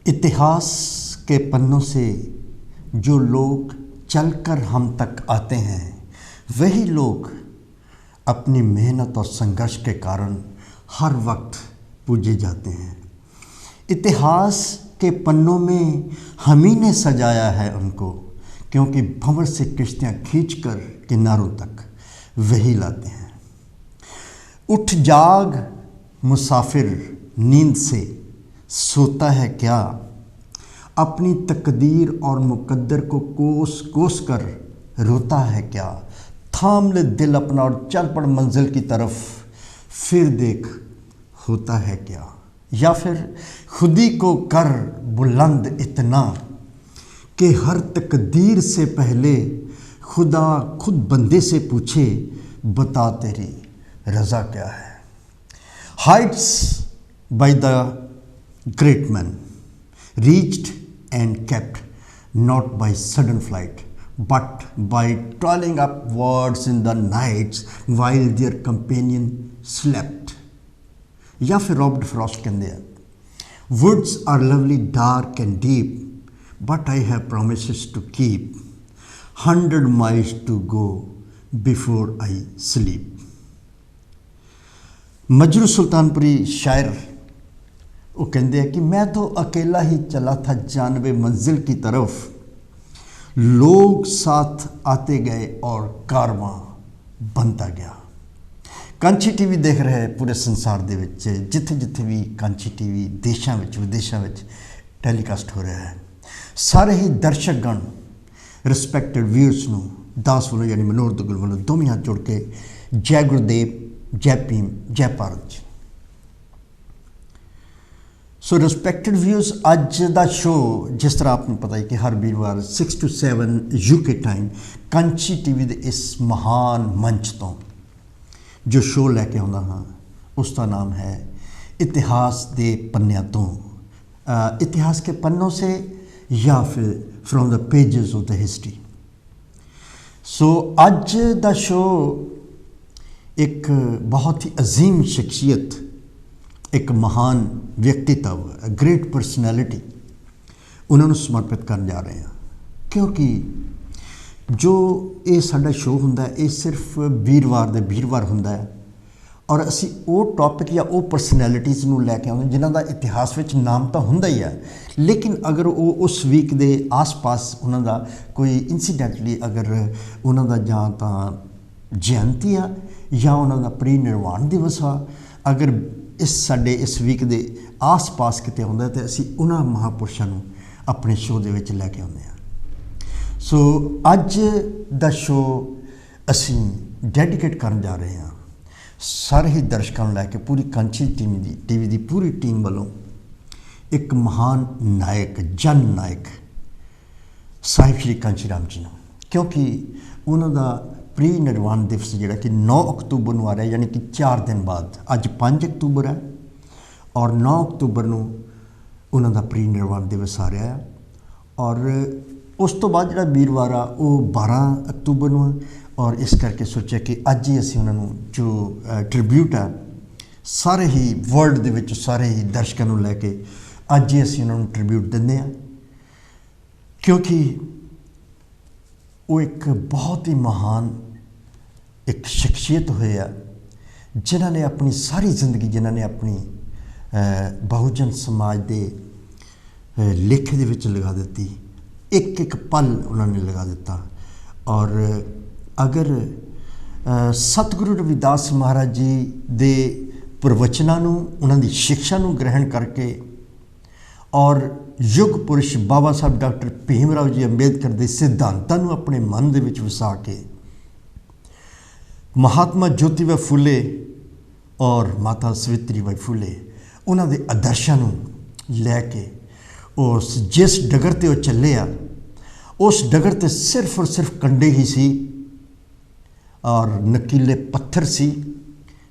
इतिहास के पन्नों से जो लोग चलकर हम तक आते हैं वही लोग अपनी मेहनत और संघर्ष के कारण हर वक्त पूजे जाते हैं। इतिहास के पन्नों में हम ही ने सजाया है उनको, क्योंकि भंवर से किश्तियाँ खींचकर किनारों तक वही लाते हैं। उठ जाग मुसाफिर नींद से सोता है क्या, अपनी तकदीर और मुकद्दर को कोस कोस कर रोता है क्या। थाम ले दिल अपना और चल पड़ मंजिल की तरफ, फिर देख होता है क्या। या फिर खुदी को कर बुलंद इतना कि हर तकदीर से पहले खुदा खुद बंदे से पूछे, बता तेरी रज़ा क्या है। Heights by the great men, reached and kept not by sudden flight, but by toiling upwards in the nights while their companion slept. या फिर रॉबर्ट फ्रॉस्ट कहते हैं, woods are lovely dark and deep, but I have promises to keep, 100 miles to go before I sleep. Majrooh Sultanpuri शायर वो कहते हैं कि मैं तो अकेला ही चला था जानवे मंजिल की तरफ, लोग साथ आते गए और कारवां बनता गया। कांची टीवी देख रहे पूरे संसार दे विच जिथे जिथे भी कांची टीवी देशों में विदेशों में टैलीकास्ट हो रहा है, सारे ही दर्शकगण रिस्पैक्टेड व्यूअर्स नूं दास वालों यानी मनोहर दुग्गल वालों दोवें हाथ जोड़ के जय गुरुदेव, जय भीम, जय भारत जी। सो रिस्पैक्टेड व्यूअर्स, अज का शो जिस तरह आपको पता है कि हर वीरवार 6 to 7 UK time Kanchi TV के इस महान मंच तो जो शो लैके आउंदा हाँ उसका नाम है इतिहास के पन्नियां तो, इतिहास के पन्नों से या फिर from the pages of the history. So अज का शो एक बहुत ही अजीम शख्सियत, एक महान व्यक्तित्व, ग्रेट पर्सनैलिटी उन्होंने समर्पित करने जा रहे हैं, क्योंकि जो ये साडा शो हुंदा ये सिर्फ वीरवार हुंदा है और असी वो टॉपिक या वो पर्सनैलिटीज़ नूं लैके आउंदे जिन्हां दा इतिहास विच नाम तो हुंदा ही है, लेकिन अगर वो उस वीक दे आस पास उन्हां दा कोई इंसीडेंटली अगर उन्हां दा जां तां जयंती आ या उन्हां दा परिनिर्वाण दिवस आ, अगर इस वीक के आस पास किते होंदा तो असी उन्हां महापुरुषों नूं अपने शो दे विच लैके आउंदे हां। सो अज दा शो असी डेडिकेट करन जा रहे हैं सारे ही दर्शकों नूं लैके पूरी कांची टीवी की पूरी टीम वालों एक महान नायक, जन नायक साहिब श्री कांची राम जी नूं, क्योंकि उन्हां दा प्री निर्वाण दिवस जोड़ा कि 9 अक्तूबर को आ रहा है, यानी कि 4 दिन बाद। अज 5 अक्तूबर है और 9 अक्तूबर को उन्होंने प्री निर्वाण दिवस आ रहा है, और उस तो बाद जो वीरवार आ वो 12 अक्तूबर को है, और इस करके सोचा कि अज ही असी उन्होंने जो ट्रिब्यूट है सारे ही वर्ल्ड दे विच सारे ही दर्शकों को लैके अज ही असी उन्होंने ट्रिब्यूट देंगे, क्योंकि वो एक बहुत ही महान एक शख्सियत हुए है जिन्होंने अपनी सारी जिंदगी, जिन्होंने अपनी बहुजन समाज के लेखे दे विच लगा दी, एक एक पल उन्होंने लगा दिता। और अगर सतगुरु रविदास महाराज जी दे प्रवचनों नूं, उन्हां दी शिक्षा नूं ग्रहण करके और युग पुरुष बाबा साहब डॉक्टर भीमराव जी अंबेडकर के सिद्धांतों नूं अपने मन दे विच वसा के महात्मा ज्योतिबा फुले और माता सावित्रीबाई फुले उन्हां दे आदर्शां नूं लैके उस जिस डगर ते वो चले आ उस डगर ते सिर्फ और सिर्फ कंडे ही सी और नकीले पत्थर सी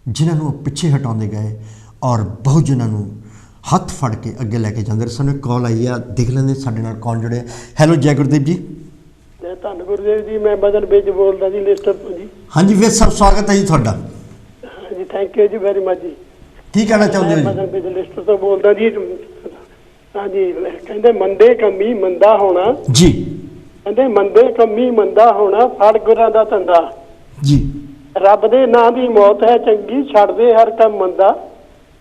जिन्हां नूं पिछे हटाउंदे गए और बहुजनां नूं हथ फड़ के अगे लैके जाते। सानूं कॉल आई है, देख लेंगे साडे नाल कौन जुड़े। हैलो जय गुरुदेव जी। धन गुरुदेव जी, मैं बदन बेज बोलदा जी लिस्टर तो जी। हाँ जी, वे सब स्वागत है जी थोड़ा। हाँ जी, थैंक यू जी वेरी मच जी। की कहना चाहते हो जी? बदन बेज लिस्टर तो बोलदा जी। ਹਾਂਜੀ ਕਹਿੰਦੇ ਮੰਦੇ ਕੰਮੀ ਮੰਦਾ ਹੋਣਾ, ਜੀ ਕਹਿੰਦੇ ਮੰਦੇ ਕੰਮੀ ਮੰਦਾ ਹੋਣਾ, ਫੜ ਗੁਰਾਂ ਦਾ ਧੰਦਾ। ਜੀ ਰੱਬ ਦੇ ਨਾਂ ਦੀ ਮੌਤ ਹੈ ਚੰਗੀ, ਛੱਡਦੇ ਹਰ ਕੰਮ ਮੰਦਾ,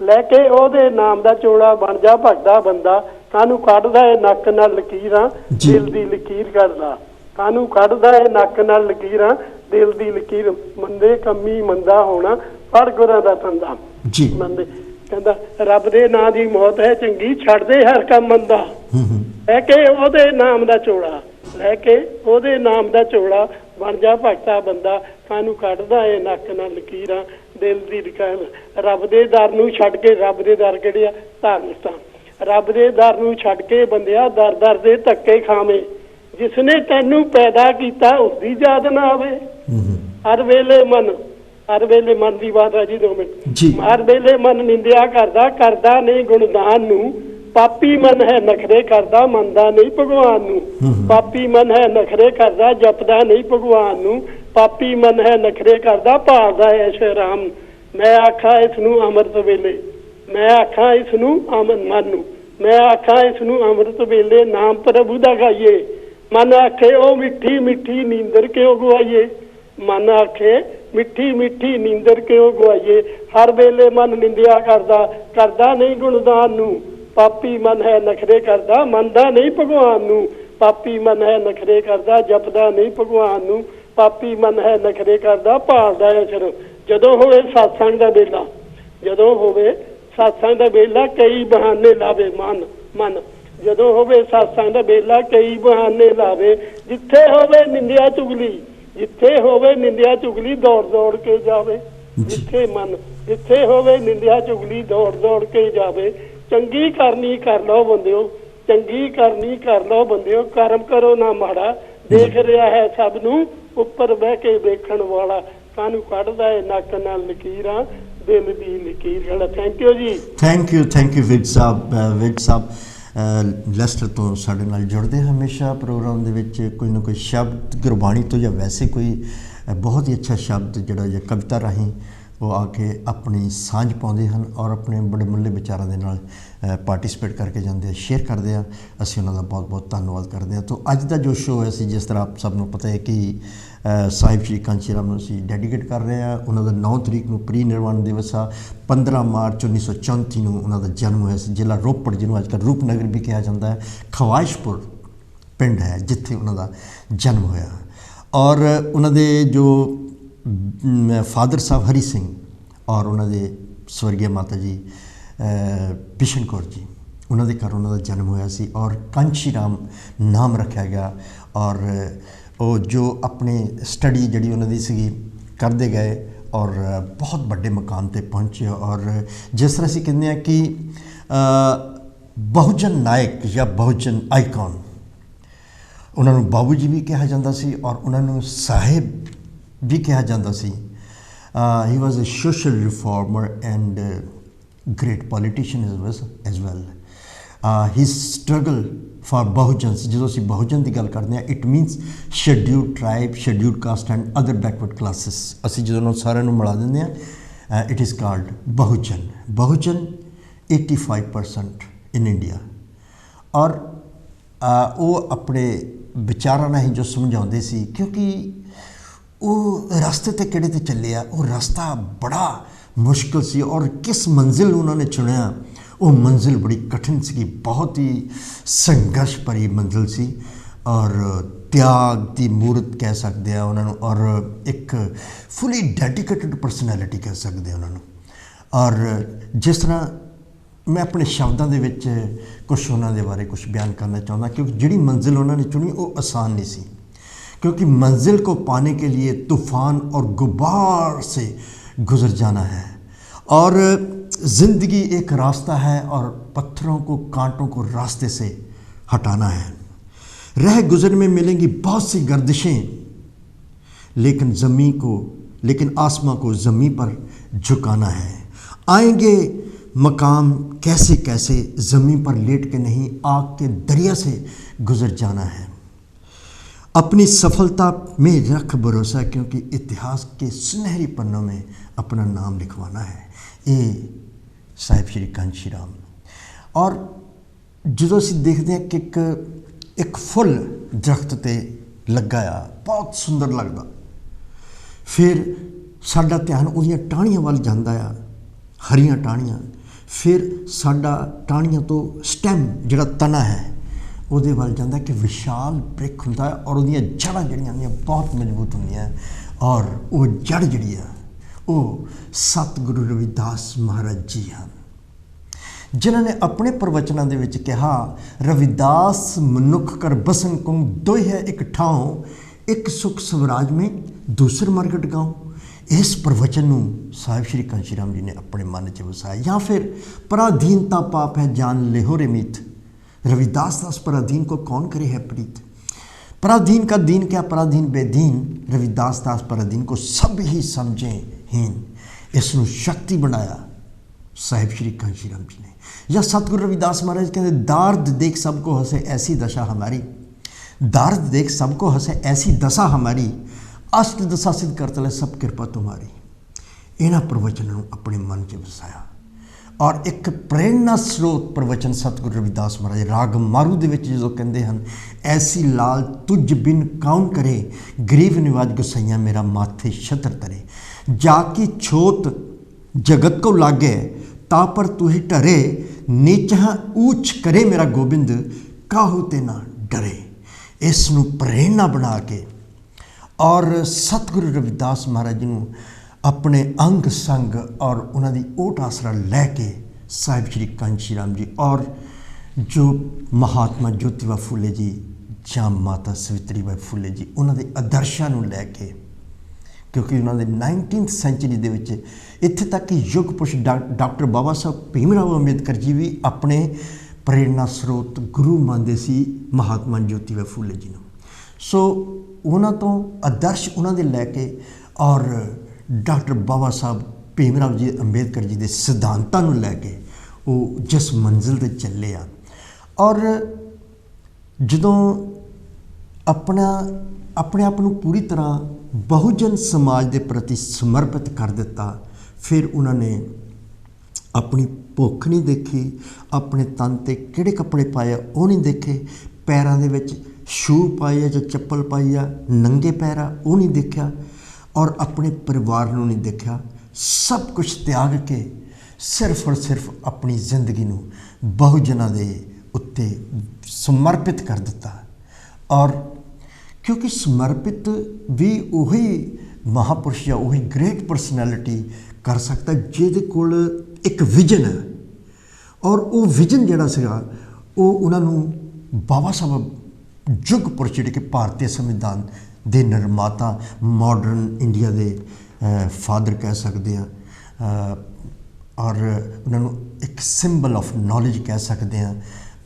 ਲੈ ਕੇ ਉਹਦੇ ਨਾਮ ਦਾ ਚੋਲਾ ਬਣ ਜਾ ਭਗਦਾ ਬੰਦਾ। ਕਾਹਨੂੰ ਕੱਢਦਾ ਏ ਨੱਕ ਨਾਲ ਲਕੀਰਾਂ, ਜੀ। ਦਿਲ ਦੀ ਲਕੀਰ ਕਰਦਾ। ਕਾਹਨੂੰ ਕੱਢਦਾ ਏ ਨੱਕ ਨਾਲ ਲਕੀਰਾਂ, ਦਿਲ ਦੀ ਲਕੀਰ। ਮੰਦੇ ਕੰਮੀ ਮੰਦਾ ਹੋਣਾ, ਫੜ ਗੁਰਾਂ ਦਾ ਧੰਦਾ। ਜੀ ਮੰਦੇ ਕਹਿੰਦਾ ਰੱਬ ਦੇ ਨਾਂ ਦੀ ਮੌਤ ਹੈ ਚੰਗੀ, ਛੱਡਦੇ ਹਰ ਕੰਮ ਮੰਦਾ, ਲੈ ਕੇ ਉਹਦੇ ਨਾਮ ਦਾ ਚੋਲਾ, ਲੈ ਕੇ ਉਹਦੇ ਨਾਮ ਦਾ ਚੋਲਾ ਬਣ ਜਾ ਭਗਤਾ ਬੰਦਾ। ਕਾਹਨੂੰ ਕੱਢਦਾ ਏ ਨੱਕ ਨਾਲ ਲਕੀਰਾਂ, ਦਿਲ ਦੀ ਲਕੀਰ। ਰੱਬ ਦੇ ਦਰ ਨੂੰ ਛੱਡ ਕੇ, ਰੱਬ ਦੇ ਦਰ ਕਿਹੜੇ ਆ? ਧਾਰਮਿਕ ਸਥਾਨ। ਰੱਬ ਦੇ ਦਰ ਨੂੰ ਛੱਡ ਕੇ ਬੰਦਿਆ ਦਰ ਦਰ ਦੇ ਧੱਕੇ ਖਾਵੇਂ, ਜਿਸਨੇ ਤੈਨੂੰ ਪੈਦਾ ਕੀਤਾ ਉਸਦੀ ਯਾਦ ਨਾ ਆਵੇ। ਹਰ ਵੇਲੇ ਮਨ, ਹਰ ਵੇਲੇ ਮਨ ਦੀ ਬਾਤ ਹੈ ਜੀ, 2 ਮਿੰਟ। ਜੀ। ਹਰ ਵੇਲੇ ਮਨ ਨਿੰਦਿਆ ਕਰਦਾ, ਕਰਦਾ ਨਹੀਂ ਗੁਣਦਾਨ ਨੂੰ, ਪਾਪੀ ਮਨ ਹੈ ਨਖਰੇ ਕਰਦਾ, ਮੰਨਦਾ ਨਹੀਂ ਭਗਵਾਨ ਨੂੰ। ਪਾਪੀ ਮਨ ਹੈ ਨਖਰੇ ਕਰਦਾ, ਜਪਦਾ ਨਹੀਂ ਭਗਵਾਨ ਨੂੰ, ਪਾਪੀ ਮਨ ਹੈ ਨਖਰੇ ਕਰਦਾ, ਭਾਲਦਾ ਐਸ਼ ਰਾਮ। ਮੈਂ ਆਖਾਂ ਇਸ ਨੂੰ ਅੰਮ੍ਰਿਤ ਵੇਲੇ, ਮੈਂ ਆਖਾਂ ਇਸ ਨੂੰ ਮਨ ਨੂੰ, ਮੈਂ ਆਖਾਂ ਇਸ ਨੂੰ ਅੰਮ੍ਰਿਤ ਵੇਲੇ, ਨਾਮ ਪ੍ਰਭੂ ਦਾ ਗਾਈਏ। ਮਨ ਆਖੇ ਉਹ ਮਿੱਠੀ ਮਿੱਠੀ ਨੀਂਦਰ ਕਿਉਂ ਗਵਾਈਏ, ਮਨ ਆਖੇ ਮਿੱਠੀ ਮਿੱਠੀ ਨੀਂਦਰ ਕਿਉਂ ਗਵਾਈਏ। ਹਰ ਵੇਲੇ ਮਨ ਨਿੰਦਿਆ ਕਰਦਾ, ਕਰਦਾ ਨਹੀਂ ਗੁਣਦਾਨ ਨੂੰ, ਪਾਪੀ ਮਨ ਹੈ ਨਖਰੇ ਕਰਦਾ, ਮੰਨਦਾ ਨਹੀਂ ਭਗਵਾਨ ਨੂੰ। ਪਾਪੀ ਮਨ ਹੈ ਨਖਰੇ ਕਰਦਾ, ਜਪਦਾ ਨਹੀਂ ਭਗਵਾਨ ਨੂੰ, ਪਾਪੀ ਮਨ ਹੈ ਨਖਰੇ ਕਰਦਾ, ਭਾਲਦਾ ਹੈ ਸਿਰ। ਜਦੋਂ ਹੋਵੇ ਸਤਸੰਗ ਦਾ ਵੇਲਾ, ਜਦੋਂ ਹੋਵੇ ਸਤਸੰਗ ਦਾ ਵੇਲਾ, ਕਈ ਬਹਾਨੇ ਲਾਵੇ ਮਨ। ਜਦੋਂ ਹੋਵੇ ਸਤਸੰਗ ਦਾ ਵੇਲਾ, ਕਈ ਬਹਾਨੇ ਲਾਵੇ। ਜਿੱਥੇ ਹੋਵੇ ਨਿੰਦਿਆ ਚੁਗਲੀ, ਜਿੱਥੇ ਹੋਵੇ ਨਿੰਦਿਆ ਚੁਗਲੀ, ਦੌੜ ਦੌੜ ਕੇ ਜਾਵੇ। ਜਿੱਥੇ ਮਨ, ਜਿੱਥੇ ਹੋਵੇ ਨਿੰਦਿਆ ਚੁਗਲੀ, ਦੌੜ ਦੌੜ ਕੇ ਜਾਵੇ। ਚੰਗੀ ਕਰਨੀ ਕਰ ਲਓ ਬੰਦਿਓ, ਚੰਗੀ ਕਰਨੀ ਕਰ ਲਓ ਬੰਦਿਓ, ਕਰਮ ਕਰੋ ਨਾ ਮਾੜਾ, ਦੇਖ ਰਿਹਾ ਹੈ ਸਭ ਨੂੰ ਉੱਪਰ ਬਹਿ ਕੇ ਵੇਖਣ ਵਾਲਾ। ਕਾਹਨੂੰ ਕੱਢਦਾ ਏ ਨੱਕ ਨਾਲ ਲਕੀਰਾਂ, ਦਿਲ ਦੀ ਲਕੀਰ। ਥੈਂਕ ਯੂ ਜੀ। Thank you Vij Sahib. Vij Sahib Leicester ਤੋਂ ਸਾਡੇ ਨਾਲ ਜੁੜਦੇ ਹਮੇਸ਼ਾ ਪ੍ਰੋਗਰਾਮ ਦੇ ਵਿੱਚ ਕੋਈ ਨਾ ਕੋਈ ਸ਼ਬਦ ਗੁਰਬਾਣੀ ਤੋਂ ਜਾਂ ਵੈਸੇ ਕੋਈ ਬਹੁਤ ਹੀ ਅੱਛਾ ਸ਼ਬਦ ਜਿਹੜਾ ਜਾਂ ਕਵਿਤਾ ਰਾਹੀਂ ਉਹ ਆ ਕੇ ਆਪਣੀ ਸਾਂਝ ਪਾਉਂਦੇ ਹਨ ਔਰ ਆਪਣੇ ਬੜੇ ਮੁੱਲੇ ਵਿਚਾਰਾਂ ਦੇ ਨਾਲ ਪਾਰਟਿਸਿਪੇਟ ਕਰਕੇ ਜਾਂਦੇ ਆ, ਸ਼ੇਅਰ ਕਰਦੇ ਆ। ਅਸੀਂ ਉਹਨਾਂ ਦਾ ਬਹੁਤ ਬਹੁਤ ਧੰਨਵਾਦ ਕਰਦੇ ਹਾਂ। ਤਾਂ ਅੱਜ ਦਾ ਜੋ ਸ਼ੋਅ ਹੈ, ਅਸੀਂ ਜਿਸ ਤਰ੍ਹਾਂ ਆਪ ਸਭ ਨੂੰ ਪਤਾ ਹੈ ਕਿ ਸਾਹਿਬ ਸ਼੍ਰੀ ਕਾਂਚੀ ਰਾਮ ਨੂੰ ਅਸੀਂ ਡੈਡੀਕੇਟ ਕਰ ਰਹੇ ਹਾਂ। ਉਹਨਾਂ ਦਾ 9 ਤਰੀਕ ਨੂੰ ਪ੍ਰੀ ਨਿਰਵਾਣ ਦਿਵਸ ਆ। 15 ਮਾਰਚ 1934 ਨੂੰ ਉਹਨਾਂ ਦਾ ਜਨਮ ਹੋਇਆ ਸੀ। ਜ਼ਿਲ੍ਹਾ ਰੋਪੜ, ਜਿਹਨੂੰ ਅੱਜ ਕੱਲ੍ਹ ਰੂਪਨਗਰ ਵੀ ਕਿਹਾ ਜਾਂਦਾ ਹੈ, ਖਵਾਇਸ਼ਪੁਰ ਪਿੰਡ ਹੈ ਜਿੱਥੇ ਉਹਨਾਂ ਦਾ ਜਨਮ ਹੋਇਆ। ਔਰ ਉਹਨਾਂ ਦੇ ਜੋ ਫਾਦਰ ਸਾਹਿਬ ਹਰੀ ਸਿੰਘ ਔਰ ਉਹਨਾਂ ਦੇ ਸਵਰਗੀ ਮਾਤਾ ਜੀ ਬਿਸ਼ਨ ਕੌਰ ਜੀ, ਉਹਨਾਂ ਦੇ ਘਰ ਉਹਨਾਂ ਦਾ ਜਨਮ ਹੋਇਆ ਸੀ ਔਰ ਕਾਂਚੀ ਰਾਮ ਨਾਮ ਰੱਖਿਆ ਗਿਆ। ਔਰ ਉਹ ਜੋ ਆਪਣੀ ਸਟੱਡੀ ਜਿਹੜੀ ਉਹਨਾਂ ਦੀ ਸੀਗੀ ਕਰਦੇ ਗਏ ਔਰ ਬਹੁਤ ਵੱਡੇ ਮੁਕਾਮ 'ਤੇ ਪਹੁੰਚੇ। ਔਰ ਜਿਸ ਤਰ੍ਹਾਂ ਅਸੀਂ ਕਹਿੰਦੇ ਹਾਂ ਕਿ ਬਹੁਜਨ ਨਾਇਕ ਜਾਂ ਬਹੁਜਨ ਆਈਕਨ, ਉਹਨਾਂ ਨੂੰ ਬਾਬੂ ਜੀ ਵੀ ਕਿਹਾ ਜਾਂਦਾ ਸੀ ਔਰ ਉਹਨਾਂ ਨੂੰ ਸਾਹਿਬ ਵੀ ਕਿਹਾ ਜਾਂਦਾ ਸੀ। He was a social reformer and great politician as well. His struggle for Bahujan, ਜਦੋਂ ਅਸੀਂ ਬਹੁਜਨ ਦੀ ਗੱਲ ਕਰਦੇ ਹਾਂ, it means scheduled tribe, scheduled caste and other backward classes. ਅਸੀਂ ਜਦੋਂ ਉਹਨਾਂ ਸਾਰਿਆਂ ਨੂੰ ਮਿਲਾ ਦਿੰਦੇ ਹਾਂ, it is called Bahujan. Bahujan 85% in India. ਔਰ ਉਹ ਆਪਣੇ ਵਿਚਾਰਾਂ ਨਾਲ ਹੀ ਜੋ ਸਮਝਾਉਂਦੇ ਸੀ, ਕਿਉਂਕਿ ਉਹ ਰਸਤੇ 'ਤੇ ਕਿਹੜੇ 'ਤੇ ਚੱਲੇ ਆ, ਉਹ ਰਸਤਾ ਬੜਾ ਮੁਸ਼ਕਿਲ ਸੀ ਔਰ ਕਿਸ ਮੰਜ਼ਿਲ ਉਹਨਾਂ ਨੇ ਚੁਣਿਆ, ਉਹ ਮੰਜ਼ਿਲ ਬੜੀ ਕਠਿਨ ਸੀ, ਬਹੁਤ ਹੀ ਸੰਘਰਸ਼ ਭਰੀ ਮੰਜ਼ਿਲ ਸੀ ਔਰ ਤਿਆਗ ਦੀ ਮੂਰਤ ਕਹਿ ਸਕਦੇ ਆ ਉਹਨਾਂ ਨੂੰ ਔਰ ਇੱਕ ਫੁੱਲੀ ਡੈਡੀਕੇਟਡ ਪਰਸਨੈਲਿਟੀ ਕਹਿ ਸਕਦੇ ਉਹਨਾਂ ਨੂੰ। ਔਰ ਜਿਸ ਤਰ੍ਹਾਂ ਮੈਂ ਆਪਣੇ ਸ਼ਬਦਾਂ ਦੇ ਵਿੱਚ ਕੁਛ ਉਹਨਾਂ ਦੇ ਬਾਰੇ ਕੁਛ ਬਿਆਨ ਕਰਨਾ ਚਾਹੁੰਦਾ, ਕਿਉਂਕਿ ਜਿਹੜੀ ਮੰਜ਼ਿਲ ਉਹਨਾਂ ਨੇ ਚੁਣੀ ਉਹ आसान नहीं सी, क्योंकि मंजिल को पाने के लिए तूफ़ान और गुबार से गुज़र जाना है और ज़िंदगी एक रास्ता है और पत्थरों को, कांटों को रास्ते से हटाना है। रह गुज़र में मिलेंगी बहुत सी गर्दिशें, लेकिन आसमां को ज़मीं पर झुकाना है। आएंगे मकाम कैसे कैसे, ज़मीं पर लेट के नहीं, आग के दरिया से गुज़र जाना है। अपनी सफलता में रख भरोसा, क्योंकि इतिहास के सुनहरी पन्नों में अपना नाम लिखवाना है। ये साहिब श्री कांची राम। और ਜਦੋਂ ਅਸੀਂ ਦੇਖਦੇ ਹਾਂ ਕਿ ਇੱਕ ਫੁੱਲ ਦਰਖਤ 'ਤੇ ਲੱਗਾ ਆ, ਬਹੁਤ ਸੁੰਦਰ ਲੱਗਦਾ, ਫਿਰ ਸਾਡਾ ਧਿਆਨ ਉਹਦੀਆਂ ਟਾਹਣੀਆਂ ਵੱਲ ਜਾਂਦਾ ਆ, ਹਰੀਆਂ ਟਾਹਣੀਆਂ, ਫਿਰ ਸਾਡਾ ਟਾਹਣੀਆਂ ਤੋਂ ਸਟੈਮ ਜਿਹੜਾ ਤਣਾ ਹੈ ਉਹਦੇ ਵੱਲ ਜਾਂਦਾ ਕਿ ਵਿਸ਼ਾਲ ਬ੍ਰਿਖ ਹੁੰਦਾ ਹੈ, ਔਰ ਉਹਦੀਆਂ ਜੜ੍ਹਾਂ ਜਿਹੜੀਆਂ ਹੁੰਦੀਆਂ ਬਹੁਤ ਮਜ਼ਬੂਤ ਹੁੰਦੀਆਂ, ਔਰ ਉਹ ਜੜ ਜਿਹੜੀ ਆ ਉਹ ਸਤਿਗੁਰੂ ਰਵਿਦਾਸ ਮਹਾਰਾਜ ਜੀ ਹਨ, ਜਿਨ੍ਹਾਂ ਨੇ ਆਪਣੇ ਪ੍ਰਵਚਨਾਂ ਦੇ ਵਿੱਚ ਕਿਹਾ, ਰਵਿਦਾਸ ਮਨੁੱਖ ਕਰ ਬਸਨ ਕੁੰਗ ਦੋਇ ਹੈ ਇੱਕ ਠਾਉ, ਇੱਕ ਸੁਖ ਸਵਰਾਜ ਮੇਂ ਦੂਸਰ ਮਰਗਟ ਗਾਉ। ਇਸ ਪ੍ਰਵਚਨ ਨੂੰ ਸਾਹਿਬ ਸ਼੍ਰੀ ਕਾਂਸ਼ੀ ਰਾਮ ਜੀ ਨੇ ਆਪਣੇ ਮਨ 'ਚ ਵਸਾਇਆ। ਜਾਂ ਫਿਰ ਪਰਾਧੀਨਤਾ ਪਾਪ ਹੈ ਜਾਨ लेहो रे मीत, रविदास दास पराधीन को कौन करे है प्रीत, पराधीन का दीन क्या पराधीन बेदीन, रविदास दास पराधीन को सब ही समझे हीन। इसनों शक्ति बनाया साहिब श्री कांशी राम जी ने। या सतगुरु रविदास महाराज कहते, दार्द देख सबको हंसे ऐसी दशा हमारी, दार्द देख सबको हंसे ऐसी दशा हमारी, अष्ट दशा सिद्ध कर तले सब किरपा तुम्हारी। इन्हां प्रवचनों ਨੂੰ ਆਪਣੇ ਮਨ 'ਚ ਵਸਾਇਆ। ਔਰ ਇੱਕ ਪ੍ਰੇਰਨਾ ਸਰੋਤ ਪ੍ਰਵਚਨ ਸਤਿਗੁਰੂ ਰਵਿਦਾਸ ਮਹਾਰਾਜ ਰਾਗ ਮਾਰੂ ਦੇ ਵਿੱਚ ਜਦੋਂ ਕਹਿੰਦੇ ਹਨ, ਐਸੀ ਲਾਲ ਤੁਝ ਬਿਨ ਕੌਣ ਕਰੇ, ਗਰੀਬ ਨਿਵਾਜ ਗੁਸਈਆ ਮੇਰਾ ਮਾਥੇ ਛਤਰ ਤਰੇ, ਜਾ ਕੀ ਛੋਤ ਜਗਤ ਕੋ ਲਾਗੇ, ਤਾ ਪਰ ਤੂੰ ਹੀ ਢਰੇ, ਨੀਚਾ ਊਚ ਕਰੇ ਮੇਰਾ ਗੋਬਿੰਦ, ਕਾਹੂ ਤੇ ਨਾ ਡਰੇ। ਇਸ ਨੂੰ ਪ੍ਰੇਰਨਾ ਬਣਾ ਕੇ ਔਰ ਸਤਿਗੁਰੂ ਰਵਿਦਾਸ ਮਹਾਰਾਜ ਜੀ ਨੂੰ ਆਪਣੇ ਅੰਗ ਸੰਗ ਔਰ ਉਹਨਾਂ ਦੀ ਓਟ ਆਸਰਾ ਲੈ ਕੇ ਸਾਹਿਬ ਸ਼੍ਰੀ ਕਾਂਸ਼ੀ ਰਾਮ ਜੀ ਔਰ ਜੋ ਮਹਾਤਮਾ ਜੋਤੀਬਾ ਫੂਲੇ ਜੀ ਜਾਂ ਮਾਤਾ ਸਵਿਤਰੀ ਬਾਈ ਫੂਲੇ ਜੀ, ਉਹਨਾਂ ਦੇ ਆਦਰਸ਼ਾਂ ਨੂੰ ਲੈ ਕੇ, ਕਿਉਂਕਿ ਉਹਨਾਂ ਦੇ 19th ਸੈਂਚੁਰੀ ਦੇ ਵਿੱਚ ਇੱਥੇ ਤੱਕ ਕਿ ਯੁੱਗ ਪੁਰਸ਼ ਡਾਕਟਰ ਬਾਬਾ ਸਾਹਿਬ ਭੀਮ ਰਾਓ ਅੰਬੇਦਕਰ ਜੀ ਵੀ ਆਪਣੇ ਪ੍ਰੇਰਨਾ ਸਰੋਤ ਗੁਰੂ ਮੰਨਦੇ ਸੀ ਮਹਾਤਮਾ ਜੋਤੀਬਾ ਫੂਲੇ ਜੀ ਨੂੰ। ਸੋ ਉਹਨਾਂ ਤੋਂ ਆਦਰਸ਼ ਉਹਨਾਂ ਦੇ ਲੈ ਕੇ ਔਰ ਡਾਕਟਰ ਬਾਬਾ ਸਾਹਿਬ ਭੀਮ ਰਾਓ ਜੀ ਅੰਬੇਦਕਰ ਜੀ ਦੇ ਸਿਧਾਂਤਾਂ ਨੂੰ ਲੈ ਕੇ ਉਹ ਜਿਸ ਮੰਜ਼ਿਲ 'ਤੇ ਚੱਲੇ ਆ, ਔਰ ਜਦੋਂ ਆਪਣੇ ਆਪ ਨੂੰ ਪੂਰੀ ਤਰ੍ਹਾਂ ਬਹੁਜਨ ਸਮਾਜ ਦੇ ਪ੍ਰਤੀ ਸਮਰਪਿਤ ਕਰ ਦਿੱਤਾ, ਫਿਰ ਉਹਨਾਂ ਨੇ ਆਪਣੀ ਭੁੱਖ ਨਹੀਂ ਦੇਖੀ, ਆਪਣੇ ਤਨ 'ਤੇ ਕਿਹੜੇ ਕੱਪੜੇ ਪਾਏ ਉਹ ਨਹੀਂ ਦੇਖੇ, ਪੈਰਾਂ ਦੇ ਵਿੱਚ ਸ਼ੂ ਪਾਏ ਆ ਜਾਂ ਚੱਪਲ ਪਾਈ ਆ, ਨੰਗੇ ਪੈਰ ਆ ਉਹ ਨਹੀਂ ਦੇਖਿਆ, ਔਰ ਆਪਣੇ ਪਰਿਵਾਰ ਨੂੰ ਨਹੀਂ ਦੇਖਿਆ। ਸਭ ਕੁਝ ਤਿਆਗ ਕੇ ਸਿਰਫ ਔਰ ਸਿਰਫ ਆਪਣੀ ਜ਼ਿੰਦਗੀ ਨੂੰ ਬਹੁਜਨਾਂ ਦੇ ਉੱਤੇ ਸਮਰਪਿਤ ਕਰ ਦਿੱਤਾ। ਔਰ ਕਿਉਂਕਿ ਸਮਰਪਿਤ ਵੀ ਉਹੀ ਮਹਾਂਪੁਰਸ਼ ਜਾਂ ਉਹੀ ਗ੍ਰੇਟ ਪਰਸਨੈਲਿਟੀ ਕਰ ਸਕਦਾ ਜਿਹਦੇ ਕੋਲ ਇੱਕ ਵਿਜ਼ਨ ਹੈ, ਔਰ ਉਹ ਵਿਜ਼ਨ ਜਿਹੜਾ ਸੀਗਾ ਉਹ ਉਹਨਾਂ ਨੂੰ ਬਾਬਾ ਸਾਹਿਬ ਯੁੱਗ ਪੁਰਸ਼ ਜਿਹੜੇ ਕਿ ਭਾਰਤੀ ਸੰਵਿਧਾਨ ਦੇ ਨਿਰਮਾਤਾ, ਮਾਡਰਨ ਇੰਡੀਆ ਦੇ ਫਾਦਰ ਕਹਿ ਸਕਦੇ ਹਾਂ, ਔਰ ਉਹਨਾਂ ਨੂੰ ਇੱਕ ਸਿੰਬਲ ਆਫ ਨੌਲੇਜ ਕਹਿ ਸਕਦੇ ਹਾਂ,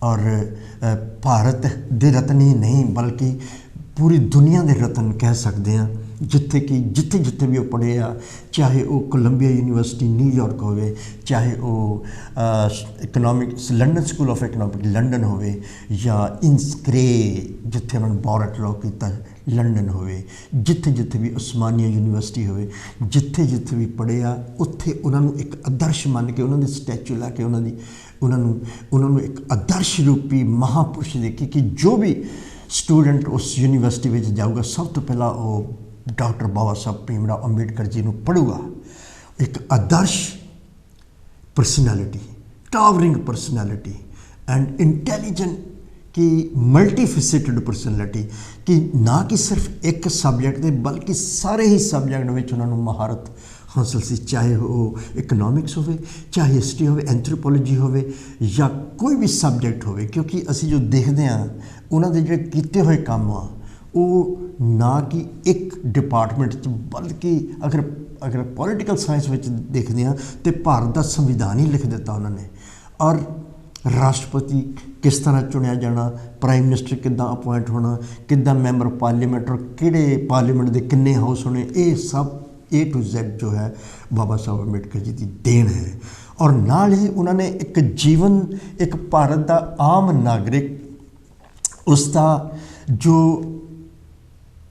ਔਰ ਭਾਰਤ ਦੇ ਰਤਨ ਹੀ ਨਹੀਂ ਬਲਕਿ ਪੂਰੀ ਦੁਨੀਆ ਦੇ ਰਤਨ ਕਹਿ ਸਕਦੇ ਹਾਂ, ਜਿੱਥੇ ਵੀ ਉਹ ਪੜ੍ਹੇ ਆ, ਚਾਹੇ ਉਹ ਕੋਲੰਬੀਆ ਯੂਨੀਵਰਸਿਟੀ ਨਿਊਯਾਰਕ ਹੋਵੇ, ਚਾਹੇ ਉਹ economics London school of economics London ਹੋਵੇ, ਜਾਂ ਇਨਸਕਰੇ ਜਿੱਥੇ ਉਹਨਾਂ ਨੇ ਬੋਰਟ ਲਾਅ ਕੀਤਾ ਲੰਡਨ ਹੋਵੇ, ਜਿੱਥੇ ਵੀ ਉਸਮਾਨੀਆ ਯੂਨੀਵਰਸਿਟੀ ਹੋਵੇ, ਜਿੱਥੇ ਵੀ ਪੜ੍ਹੇ ਆ, ਉੱਥੇ ਉਹਨਾਂ ਨੂੰ ਇੱਕ ਆਦਰਸ਼ ਮੰਨ ਕੇ ਉਹਨਾਂ ਦੇ ਸਟੈਚੂ ਲਾ ਕੇ ਉਹਨਾਂ ਨੂੰ ਇੱਕ ਆਦਰਸ਼ ਰੂਪੀ ਮਹਾਂਪੁਰਸ਼ ਦੇਖੀ ਕਿ ਜੋ ਵੀ ਸਟੂਡੈਂਟ ਉਸ ਯੂਨੀਵਰਸਿਟੀ ਵਿੱਚ ਜਾਊਗਾ ਸਭ ਤੋਂ ਪਹਿਲਾਂ ਉਹ ਡਾਕਟਰ ਬਾਬਾ ਸਾਹਿਬ ਭੀਮ ਰਾਓ ਅੰਬੇਡਕਰ ਜੀ ਨੂੰ ਪੜ੍ਹੂਗਾ। ਇੱਕ ਆਦਰਸ਼ personality, towel ring personality and intelligent ਕਿ ਮਲਟੀਫੈਸੇਟਡ ਪਰਸਨੈਲਿਟੀ, ਕਿ ਨਾ ਕਿ ਸਿਰਫ ਇੱਕ ਸਬਜੈਕਟ ਦੇ ਬਲਕਿ ਸਾਰੇ ਹੀ ਸਬਜੈਕਟ ਵਿੱਚ ਉਹਨਾਂ ਨੂੰ ਮਹਾਰਤ ਹਾਸਲ ਸੀ, ਚਾਹੇ ਉਹ ਇਕਨੋਮਿਕਸ ਹੋਵੇ, ਚਾਹੇ ਹਿਸਟਰੀ ਹੋਵੇ, ਐਂਥਰੋਪੋਲੋਜੀ ਹੋਵੇ, ਜਾਂ ਕੋਈ ਵੀ ਸਬਜੈਕਟ ਹੋਵੇ। ਕਿਉਂਕਿ ਅਸੀਂ ਜੋ ਦੇਖਦੇ ਹਾਂ ਉਹਨਾਂ ਦੇ ਜਿਹੜੇ ਕੀਤੇ ਹੋਏ ਕੰਮ ਆ ਉਹ ਨਾ ਕਿ ਇੱਕ ਡਿਪਾਰਟਮੈਂਟ 'ਚ ਬਲਕਿ ਅਗਰ ਪੋਲੀਟੀਕਲ ਸਾਇੰਸ ਵਿੱਚ ਦੇਖਦੇ ਹਾਂ ਤਾਂ ਭਾਰਤ ਦਾ ਸੰਵਿਧਾਨ ਹੀ ਲਿਖ ਦਿੱਤਾ ਉਹਨਾਂ ਨੇ, ਔਰ ਰਾਸ਼ਟਰਪਤੀ ਕਿਸ ਤਰ੍ਹਾਂ ਚੁਣਿਆ ਜਾਣਾ, ਪ੍ਰਾਈਮ ਮਿਨਿਸਟਰ ਕਿੱਦਾਂ ਅਪੁਆਇੰਟ ਹੋਣਾ, ਕਿੱਦਾਂ ਮੈਂਬਰ ਪਾਰਲੀਮੈਂਟ ਔਰ ਕਿਹੜੇ ਪਾਰਲੀਮੈਂਟ ਦੇ ਕਿੰਨੇ ਹਾਊਸ ਹੋਣੇ, ਇਹ ਸਭ A to Z ਜੋ ਹੈ ਬਾਬਾ ਸਾਹਿਬ ਅੰਬੇਡਕਰ ਜੀ ਦੀ ਦੇਣ ਹੈ। ਔਰ ਨਾਲ ਹੀ ਉਹਨਾਂ ਨੇ ਇੱਕ ਜੀਵਨ, ਇੱਕ ਭਾਰਤ ਦਾ ਆਮ ਨਾਗਰਿਕ, ਉਸਦਾ ਜੋ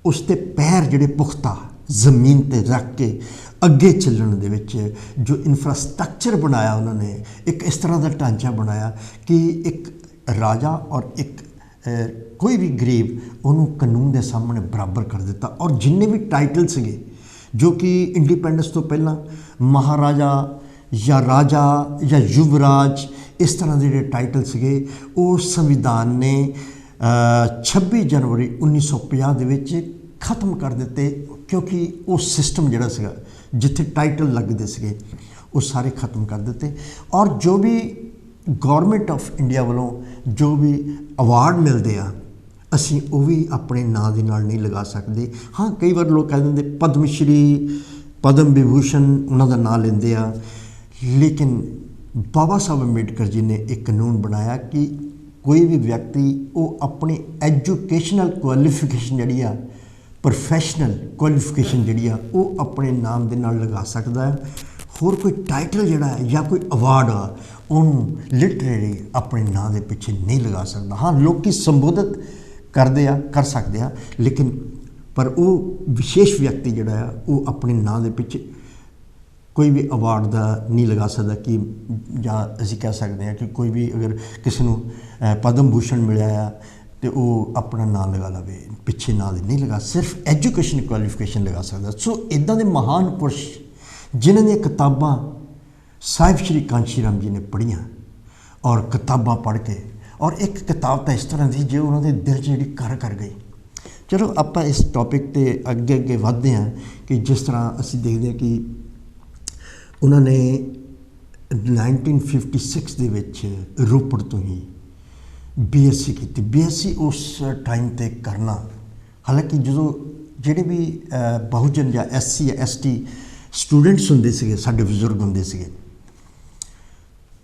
ਉਸ 'ਤੇ ਪੈਰ ਜਿਹੜੇ ਪੁਖਤਾ ਜ਼ਮੀਨ 'ਤੇ ਰੱਖ ਕੇ ਅੱਗੇ ਚੱਲਣ ਦੇ ਵਿੱਚ ਜੋ ਇਨਫਰਾਸਟਰਕਚਰ ਬਣਾਇਆ ਉਹਨਾਂ ਨੇ, ਇੱਕ ਇਸ ਤਰ੍ਹਾਂ ਦਾ ਢਾਂਚਾ ਬਣਾਇਆ ਕਿ ਰਾਜਾ ਔਰ ਇੱਕ ਕੋਈ ਵੀ ਗਰੀਬ ਉਹਨੂੰ ਕਾਨੂੰਨ ਦੇ ਸਾਹਮਣੇ ਬਰਾਬਰ ਕਰ ਦਿੱਤਾ। ਔਰ ਜਿੰਨੇ ਵੀ ਟਾਈਟਲ ਸੀਗੇ ਜੋ ਕਿ ਇੰਡੀਪੈਂਡੈਂਸ ਤੋਂ ਪਹਿਲਾਂ ਮਹਾਰਾਜਾ ਜਾਂ ਰਾਜਾ ਜਾਂ ਯੁਵਰਾਜ ਇਸ ਤਰ੍ਹਾਂ ਦੇ ਜਿਹੜੇ ਟਾਈਟਲ ਸੀਗੇ ਉਹ ਸੰਵਿਧਾਨ ਨੇ 26 ਜਨਵਰੀ 1950 ਦੇ ਵਿੱਚ ਖਤਮ ਕਰ ਦਿੱਤੇ, ਕਿਉਂਕਿ ਉਹ ਸਿਸਟਮ ਜਿਹੜਾ ਸੀਗਾ ਜਿੱਥੇ ਟਾਈਟਲ ਲੱਗਦੇ ਸੀਗੇ ਉਹ ਸਾਰੇ ਖਤਮ ਕਰ ਦਿੱਤੇ। ਔਰ ਜੋ ਵੀ ਗੌਰਮੈਂਟ ਆਫ ਇੰਡੀਆ ਵੱਲੋਂ ਜੋ ਵੀ ਅਵਾਰਡ ਮਿਲਦੇ ਆ ਅਸੀਂ ਉਹ ਵੀ ਆਪਣੇ ਨਾਂ ਦੇ ਨਾਲ ਨਹੀਂ ਲਗਾ ਸਕਦੇ। ਹਾਂ, ਕਈ ਵਾਰ ਲੋਕ ਕਹਿ ਦਿੰਦੇ ਪਦਮ ਸ਼੍ਰੀ, ਪਦਮ ਵਿਭੂਸ਼ਣ ਉਹਨਾਂ ਦਾ ਨਾਂ ਲੈਂਦੇ ਆ, ਲੇਕਿਨ ਬਾਬਾ ਸਾਹਿਬ ਅੰਬੇਡਕਰ ਜੀ ਨੇ ਇੱਕ ਕਾਨੂੰਨ ਬਣਾਇਆ ਕਿ ਕੋਈ ਵੀ ਵਿਅਕਤੀ ਉਹ ਆਪਣੀ ਐਜੂਕੇਸ਼ਨਲ ਕੁਆਲੀਫਿਕੇਸ਼ਨ ਜਿਹੜੀ ਆ, ਪ੍ਰੋਫੈਸ਼ਨਲ ਕੁਆਲੀਫਿਕੇਸ਼ਨ ਜਿਹੜੀ ਆ ਉਹ ਆਪਣੇ ਨਾਮ ਦੇ ਨਾਲ ਲਗਾ ਸਕਦਾ ਹੈ। ਹੋਰ ਕੋਈ ਟਾਈਟਲ ਜਿਹੜਾ ਹੈ ਜਾਂ ਕੋਈ ਅਵਾਰਡ ਆ ਉਹਨੂੰ ਲਿਟਰੇਰੀ ਆਪਣੇ ਨਾਂ ਦੇ ਪਿੱਛੇ ਨਹੀਂ ਲਗਾ ਸਕਦਾ। ਹਾਂ, ਲੋਕ ਸੰਬੋਧਿਤ ਕਰਦੇ ਆ, ਕਰ ਸਕਦੇ ਆ, ਲੇਕਿਨ ਪਰ ਉਹ ਵਿਸ਼ੇਸ਼ ਵਿਅਕਤੀ ਜਿਹੜਾ ਆ ਉਹ ਆਪਣੇ ਨਾਂ ਦੇ ਪਿੱਛੇ ਕੋਈ ਵੀ ਅਵਾਰਡ ਦਾ ਨਹੀਂ ਲਗਾ ਸਕਦਾ ਕਿ ਜਾਂ ਅਸੀਂ ਕਹਿ ਸਕਦੇ ਹਾਂ ਕਿ ਕੋਈ ਵੀ ਅਗਰ ਕਿਸੇ ਨੂੰ ਪਦਮ ਭੂਸ਼ਣ ਮਿਲਿਆ ਆ ਅਤੇ ਉਹ ਆਪਣਾ ਨਾਂ ਲਗਾ ਲਵੇ, ਪਿੱਛੇ ਨਾਂ ਦੇ ਨਹੀਂ ਲਗਾ, ਸਿਰਫ ਐਜੂਕੇਸ਼ਨ ਕੁਆਲੀਫਿਕੇਸ਼ਨ ਲਗਾ ਸਕਦਾ। ਸੋ ਇੱਦਾਂ ਦੇ ਮਹਾਨ ਪੁਰਸ਼ ਜਿਨ੍ਹਾਂ ਦੀਆਂ ਕਿਤਾਬਾਂ ਸਾਹਿਬ ਸ਼੍ਰੀ ਕਾਂਸ਼ੀ ਰਾਮ ਜੀ ਨੇ ਪੜ੍ਹੀਆਂ ਔਰ ਕਿਤਾਬਾਂ ਪੜ੍ਹ ਕੇ, ਔਰ ਇੱਕ ਕਿਤਾਬ ਤਾਂ ਇਸ ਤਰ੍ਹਾਂ ਦੀ ਜੋ ਉਹਨਾਂ ਦੇ ਦਿਲ 'ਚ ਜਿਹੜੀ ਕਰ ਗਈ। ਚਲੋ ਆਪਾਂ ਇਸ ਟੌਪਿਕ 'ਤੇ ਅੱਗੇ ਵੱਧਦੇ ਹਾਂ ਕਿ ਜਿਸ ਤਰ੍ਹਾਂ ਅਸੀਂ ਦੇਖਦੇ ਹਾਂ ਕਿ ਉਹਨਾਂ ਨੇ 1956 ਦੇ ਵਿੱਚ ਰੋਪੜ ਤੋਂ ਹੀ BSc ਕੀਤੀ। BSc ਉਸ ਟਾਈਮ 'ਤੇ ਕਰਨਾ, ਹਾਲਾਂਕਿ ਜਦੋਂ ਜਿਹੜੇ ਵੀ ਬਹੁਜਨ ਜਾਂ SC ਜਾਂ ST ਸਟੂਡੈਂਟਸ ਹੁੰਦੇ ਸੀਗੇ, ਸਾਡੇ ਬਜ਼ੁਰਗ ਹੁੰਦੇ ਸੀਗੇ,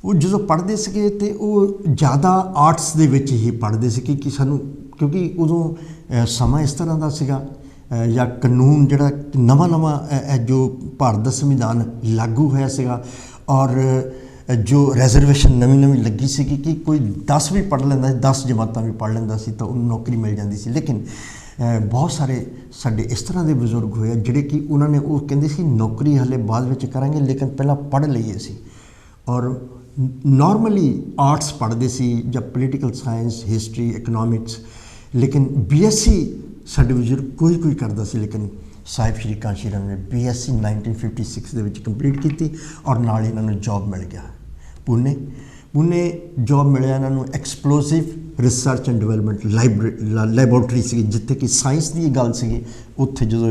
ਉਹ ਜਦੋਂ ਪੜ੍ਹਦੇ ਸੀਗੇ ਅਤੇ ਉਹ ਜ਼ਿਆਦਾ ਆਰਟਸ ਦੇ ਵਿੱਚ ਹੀ ਪੜ੍ਹਦੇ ਸੀ ਕਿ ਸਾਨੂੰ, ਕਿਉਂਕਿ ਉਦੋਂ ਸਮਾਂ ਇਸ ਤਰ੍ਹਾਂ ਦਾ ਸੀਗਾ ਜਾਂ ਕਾਨੂੰਨ ਜਿਹੜਾ ਨਵਾਂ ਜੋ ਭਾਰਤ ਦਾ ਸੰਵਿਧਾਨ ਲਾਗੂ ਹੋਇਆ ਸੀਗਾ ਔਰ ਜੋ ਰਿਜ਼ਰਵੇਸ਼ਨ ਨਵੀਂ ਲੱਗੀ ਸੀਗੀ ਕਿ ਕੋਈ 10 ਵੀ ਪੜ੍ਹ ਲੈਂਦਾ ਸੀ, 10 ਜਮਾਤਾਂ ਵੀ ਪੜ੍ਹ ਲੈਂਦਾ ਸੀ ਤਾਂ ਉਹਨੂੰ ਨੌਕਰੀ ਮਿਲ ਜਾਂਦੀ ਸੀ। ਲੇਕਿਨ ਬਹੁਤ ਸਾਰੇ ਸਾਡੇ ਇਸ ਤਰ੍ਹਾਂ ਦੇ ਬਜ਼ੁਰਗ ਹੋਏ ਆ ਜਿਹੜੇ ਕਿ ਉਹਨਾਂ ਨੇ ਉਹ ਕਹਿੰਦੇ ਸੀ ਨੌਕਰੀ ਹਾਲੇ ਬਾਅਦ ਵਿੱਚ ਕਰਾਂਗੇ, ਲੇਕਿਨ ਪਹਿਲਾਂ ਪੜ੍ਹ ਲਈਏ ਸੀ। ਔਰ ਨਾਰਮਲੀ ਆਰਟਸ ਪੜ੍ਹਦੇ ਸੀ ਜਾਂ ਪੋਲੀਟੀਕਲ ਸਾਇੰਸ, ਹਿਸਟਰੀ, ਇਕਨੋਮਿਕਸ, ਲੇਕਿਨ BSc ਸਾਡੇ ਬਜ਼ੁਰਗ ਕੋਈ ਕਰਦਾ ਸੀ। ਲੇਕਿਨ ਸਾਹਿਬ ਸ਼੍ਰੀ ਕਾਂਸ਼ੀ ਰਾਮ ਨੇ BSc 1956 ਦੇ ਵਿੱਚ ਕੰਪਲੀਟ ਕੀਤੀ ਔਰ ਨਾਲ ਇਹਨਾਂ ਨੂੰ ਜੋਬ ਮਿਲ ਗਿਆ ਪੂਨੇ ਜੋਬ ਮਿਲਿਆ ਇਹਨਾਂ ਨੂੰ। Explosive research and development laboratory ਸੀਗੀ ਜਿੱਥੇ ਕਿ ਸਾਇੰਸ ਦੀ ਗੱਲ ਸੀਗੀ। ਉੱਥੇ ਜਦੋਂ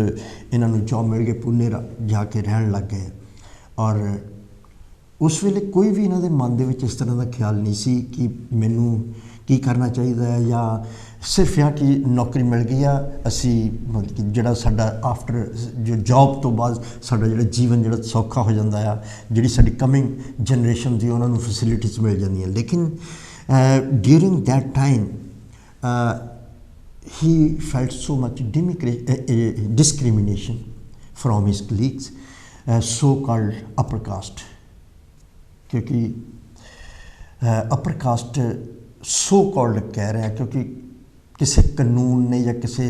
ਇਹਨਾਂ ਨੂੰ ਜੋਬ ਮਿਲ ਗਈ ਪੂਨੇ ਜਾ ਕੇ ਰਹਿਣ ਲੱਗ ਗਏ। ਔਰ ਉਸ ਵੇਲੇ ਕੋਈ ਵੀ ਇਹਨਾਂ ਦੇ ਮਨ ਦੇ ਵਿੱਚ ਇਸ ਤਰ੍ਹਾਂ ਦਾ ਖਿਆਲ ਨਹੀਂ ਸੀ ਕਿ ਮੈਨੂੰ ਕੀ ਕਰਨਾ ਚਾਹੀਦਾ ਹੈ ਜਾਂ ਸਿਰਫ ਆ ਕਿ ਨੌਕਰੀ ਮਿਲ ਗਈ ਆ, ਅਸੀਂ ਮਤਲਬ ਕਿ ਜਿਹੜਾ ਸਾਡਾ ਆਫਟਰ ਜੋ ਜੋਬ ਤੋਂ ਬਾਅਦ ਸਾਡਾ ਜਿਹੜਾ ਜੀਵਨ ਜਿਹੜਾ ਸੌਖਾ ਹੋ ਜਾਂਦਾ ਆ, ਜਿਹੜੀ ਸਾਡੀ ਕਮਿੰਗ ਜਨਰੇਸ਼ਨ ਦੀ ਉਹਨਾਂ ਨੂੰ ਫੈਸਿਲਿਟੀਜ਼ ਮਿਲ ਜਾਂਦੀਆਂ। ਲੇਕਿਨ during that time he felt so much discrimination from his colleagues, so-called upper caste, क्योंकि upper caste so-called कह रहे हैं क्योंकि ਕਿਸੇ ਕਾਨੂੰਨ ਨੇ ਜਾਂ ਕਿਸੇ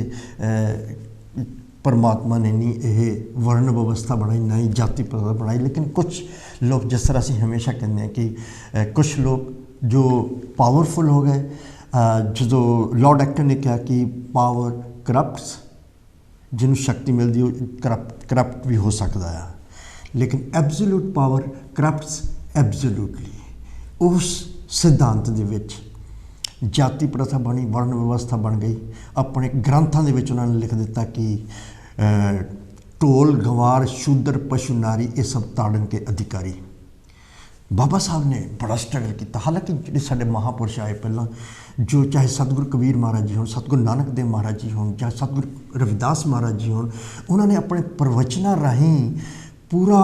ਪਰਮਾਤਮਾ ਨੇ ਨਹੀਂ ਇਹ ਵਰਨ ਵਿਵਸਥਾ ਬਣਾਈ, ਨਾ ਹੀ ਜਾਤੀ ਪ੍ਰਥਾ ਬਣਾਈ। ਲੇਕਿਨ ਕੁਛ ਲੋਕ, ਜਿਸ ਤਰ੍ਹਾਂ ਅਸੀਂ ਹਮੇਸ਼ਾ ਕਹਿੰਦੇ ਹਾਂ ਕਿ ਕੁਛ ਲੋਕ ਜੋ ਪਾਵਰਫੁਲ ਹੋ ਗਏ, ਜਦੋਂ ਲਾਰਡ ਐਕਟਨ ਨੇ ਕਿਹਾ ਕਿ ਪਾਵਰ ਕਰਪਟਸ, ਜਿਹਨੂੰ ਸ਼ਕਤੀ ਮਿਲਦੀ ਉਹ ਕਰਪਟ ਵੀ ਹੋ ਸਕਦਾ ਆ, ਲੇਕਿਨ ਐਬਸੋਲੂਟ ਪਾਵਰ ਕਰਪਟਸ ਐਬਸੋਲੂਟਲੀ। ਉਸ ਸਿਧਾਂਤ ਦੇ ਵਿੱਚ ਜਾਤੀ ਪ੍ਰਥਾ ਬਣੀ, ਵਰਨ ਵਿਵਸਥਾ ਬਣ ਗਈ। ਆਪਣੇ ਗ੍ਰੰਥਾਂ ਦੇ ਵਿੱਚ ਉਹਨਾਂ ਨੇ ਲਿਖ ਦਿੱਤਾ ਕਿ ਢੋਲ ਗੰਵਾਰ ਸ਼ੂਦਰ ਪਸ਼ੂ ਨਾਰੀ ਇਹ ਸਭ ਤਾੜਨ ਕੇ ਅਧਿਕਾਰੀ। ਬਾਬਾ ਸਾਹਿਬ ਨੇ ਬੜਾ ਸਟਰਗਲ ਕੀਤਾ। ਹਾਲਾਂਕਿ ਜਿਹੜੇ ਸਾਡੇ ਮਹਾਂਪੁਰਸ਼ ਆਏ ਪਹਿਲਾਂ, ਜੋ ਚਾਹੇ ਸਤਿਗੁਰੂ ਕਬੀਰ ਮਹਾਰਾਜ ਜੀ ਹੋਣ, ਸਤਿਗੁਰੂ ਨਾਨਕ ਦੇਵ ਮਹਾਰਾਜ ਜੀ ਹੋਣ, ਚਾਹੇ ਸਤਿਗੁਰੂ ਰਵਿਦਾਸ ਮਹਾਰਾਜ ਜੀ ਹੋਣ, ਉਹਨਾਂ ਨੇ ਆਪਣੇ ਪ੍ਰਵਚਨਾਂ ਰਾਹੀਂ ਪੂਰਾ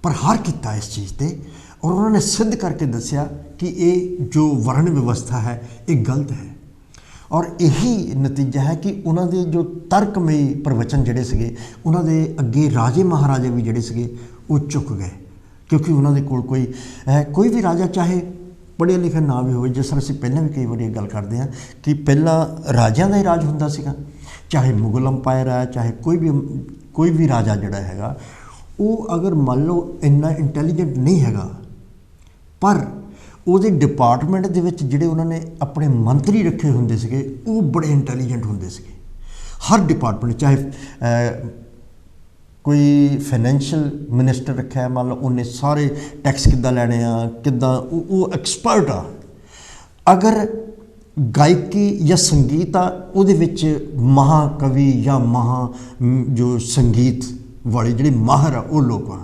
ਪ੍ਰਹਾਰ ਕੀਤਾ ਇਸ ਚੀਜ਼ 'ਤੇ ਔਰ ਉਹਨਾਂ ਨੇ ਸਿੱਧ ਕਰਕੇ ਦੱਸਿਆ ਕਿ ਇਹ ਜੋ ਵਰਨ ਵਿਵਸਥਾ ਹੈ ਇਹ ਗਲਤ ਹੈ। ਔਰ ਇਹੀ ਨਤੀਜਾ ਹੈ ਕਿ ਉਹਨਾਂ ਦੇ ਜੋ ਤਰਕਮਈ ਪ੍ਰਵਚਨ ਜਿਹੜੇ ਸੀਗੇ, ਉਹਨਾਂ ਦੇ ਅੱਗੇ ਰਾਜੇ ਮਹਾਰਾਜੇ ਵੀ ਜਿਹੜੇ ਸੀਗੇ ਉਹ ਝੁਕ ਗਏ, ਕਿਉਂਕਿ ਉਹਨਾਂ ਦੇ ਕੋਲ ਕੋਈ ਵੀ ਰਾਜਾ ਚਾਹੇ ਪੜ੍ਹਿਆ ਲਿਖਿਆ ਨਾ ਵੀ ਹੋਵੇ, ਜਿਸ ਤਰ੍ਹਾਂ ਅਸੀਂ ਪਹਿਲਾਂ ਵੀ ਕਈ ਵਾਰੀ ਇਹ ਗੱਲ ਕਰਦੇ ਹਾਂ ਕਿ ਪਹਿਲਾਂ ਰਾਜਿਆਂ ਦਾ ਹੀ ਰਾਜ ਹੁੰਦਾ ਸੀਗਾ, ਚਾਹੇ ਮੁਗਲ ਅੰਪਾਇਰ ਹੈ, ਚਾਹੇ ਕੋਈ ਵੀ ਰਾਜਾ ਜਿਹੜਾ ਹੈਗਾ, ਉਹ ਅਗਰ ਮੰਨ ਲਓ ਇੰਨਾ ਇੰਟੈਲੀਜੈਂਟ ਨਹੀਂ ਹੈਗਾ, ਪਰ ਉਹਦੇ ਡਿਪਾਰਟਮੈਂਟ ਦੇ ਵਿੱਚ ਜਿਹੜੇ ਉਹਨਾਂ ਨੇ ਆਪਣੇ ਮੰਤਰੀ ਰੱਖੇ ਹੁੰਦੇ ਸੀਗੇ ਉਹ ਬੜੇ ਇੰਟੈਲੀਜੈਂਟ ਹੁੰਦੇ ਸੀਗੇ। ਹਰ ਡਿਪਾਰਟਮੈਂਟ, ਚਾਹੇ ਕੋਈ ਫਾਈਨੈਂਸ਼ੀਅਲ ਮਿਨਿਸਟਰ ਰੱਖਿਆ, ਮੰਨ ਲਓ ਉਹਨੇ ਸਾਰੇ ਟੈਕਸ ਕਿੱਦਾਂ ਲੈਣੇ ਆ, ਕਿੱਦਾਂ, ਉਹ ਐਕਸਪਰਟ ਆ। ਅਗਰ ਗਾਇਕੀ ਜਾਂ ਸੰਗੀਤ ਆ, ਉਹਦੇ ਵਿੱਚ ਮਹਾਕਵੀ ਜਾਂ ਜੋ ਸੰਗੀਤ ਵਾਲੇ ਜਿਹੜੇ ਮਾਹਰ ਆ ਉਹ ਲੋਕ ਆ।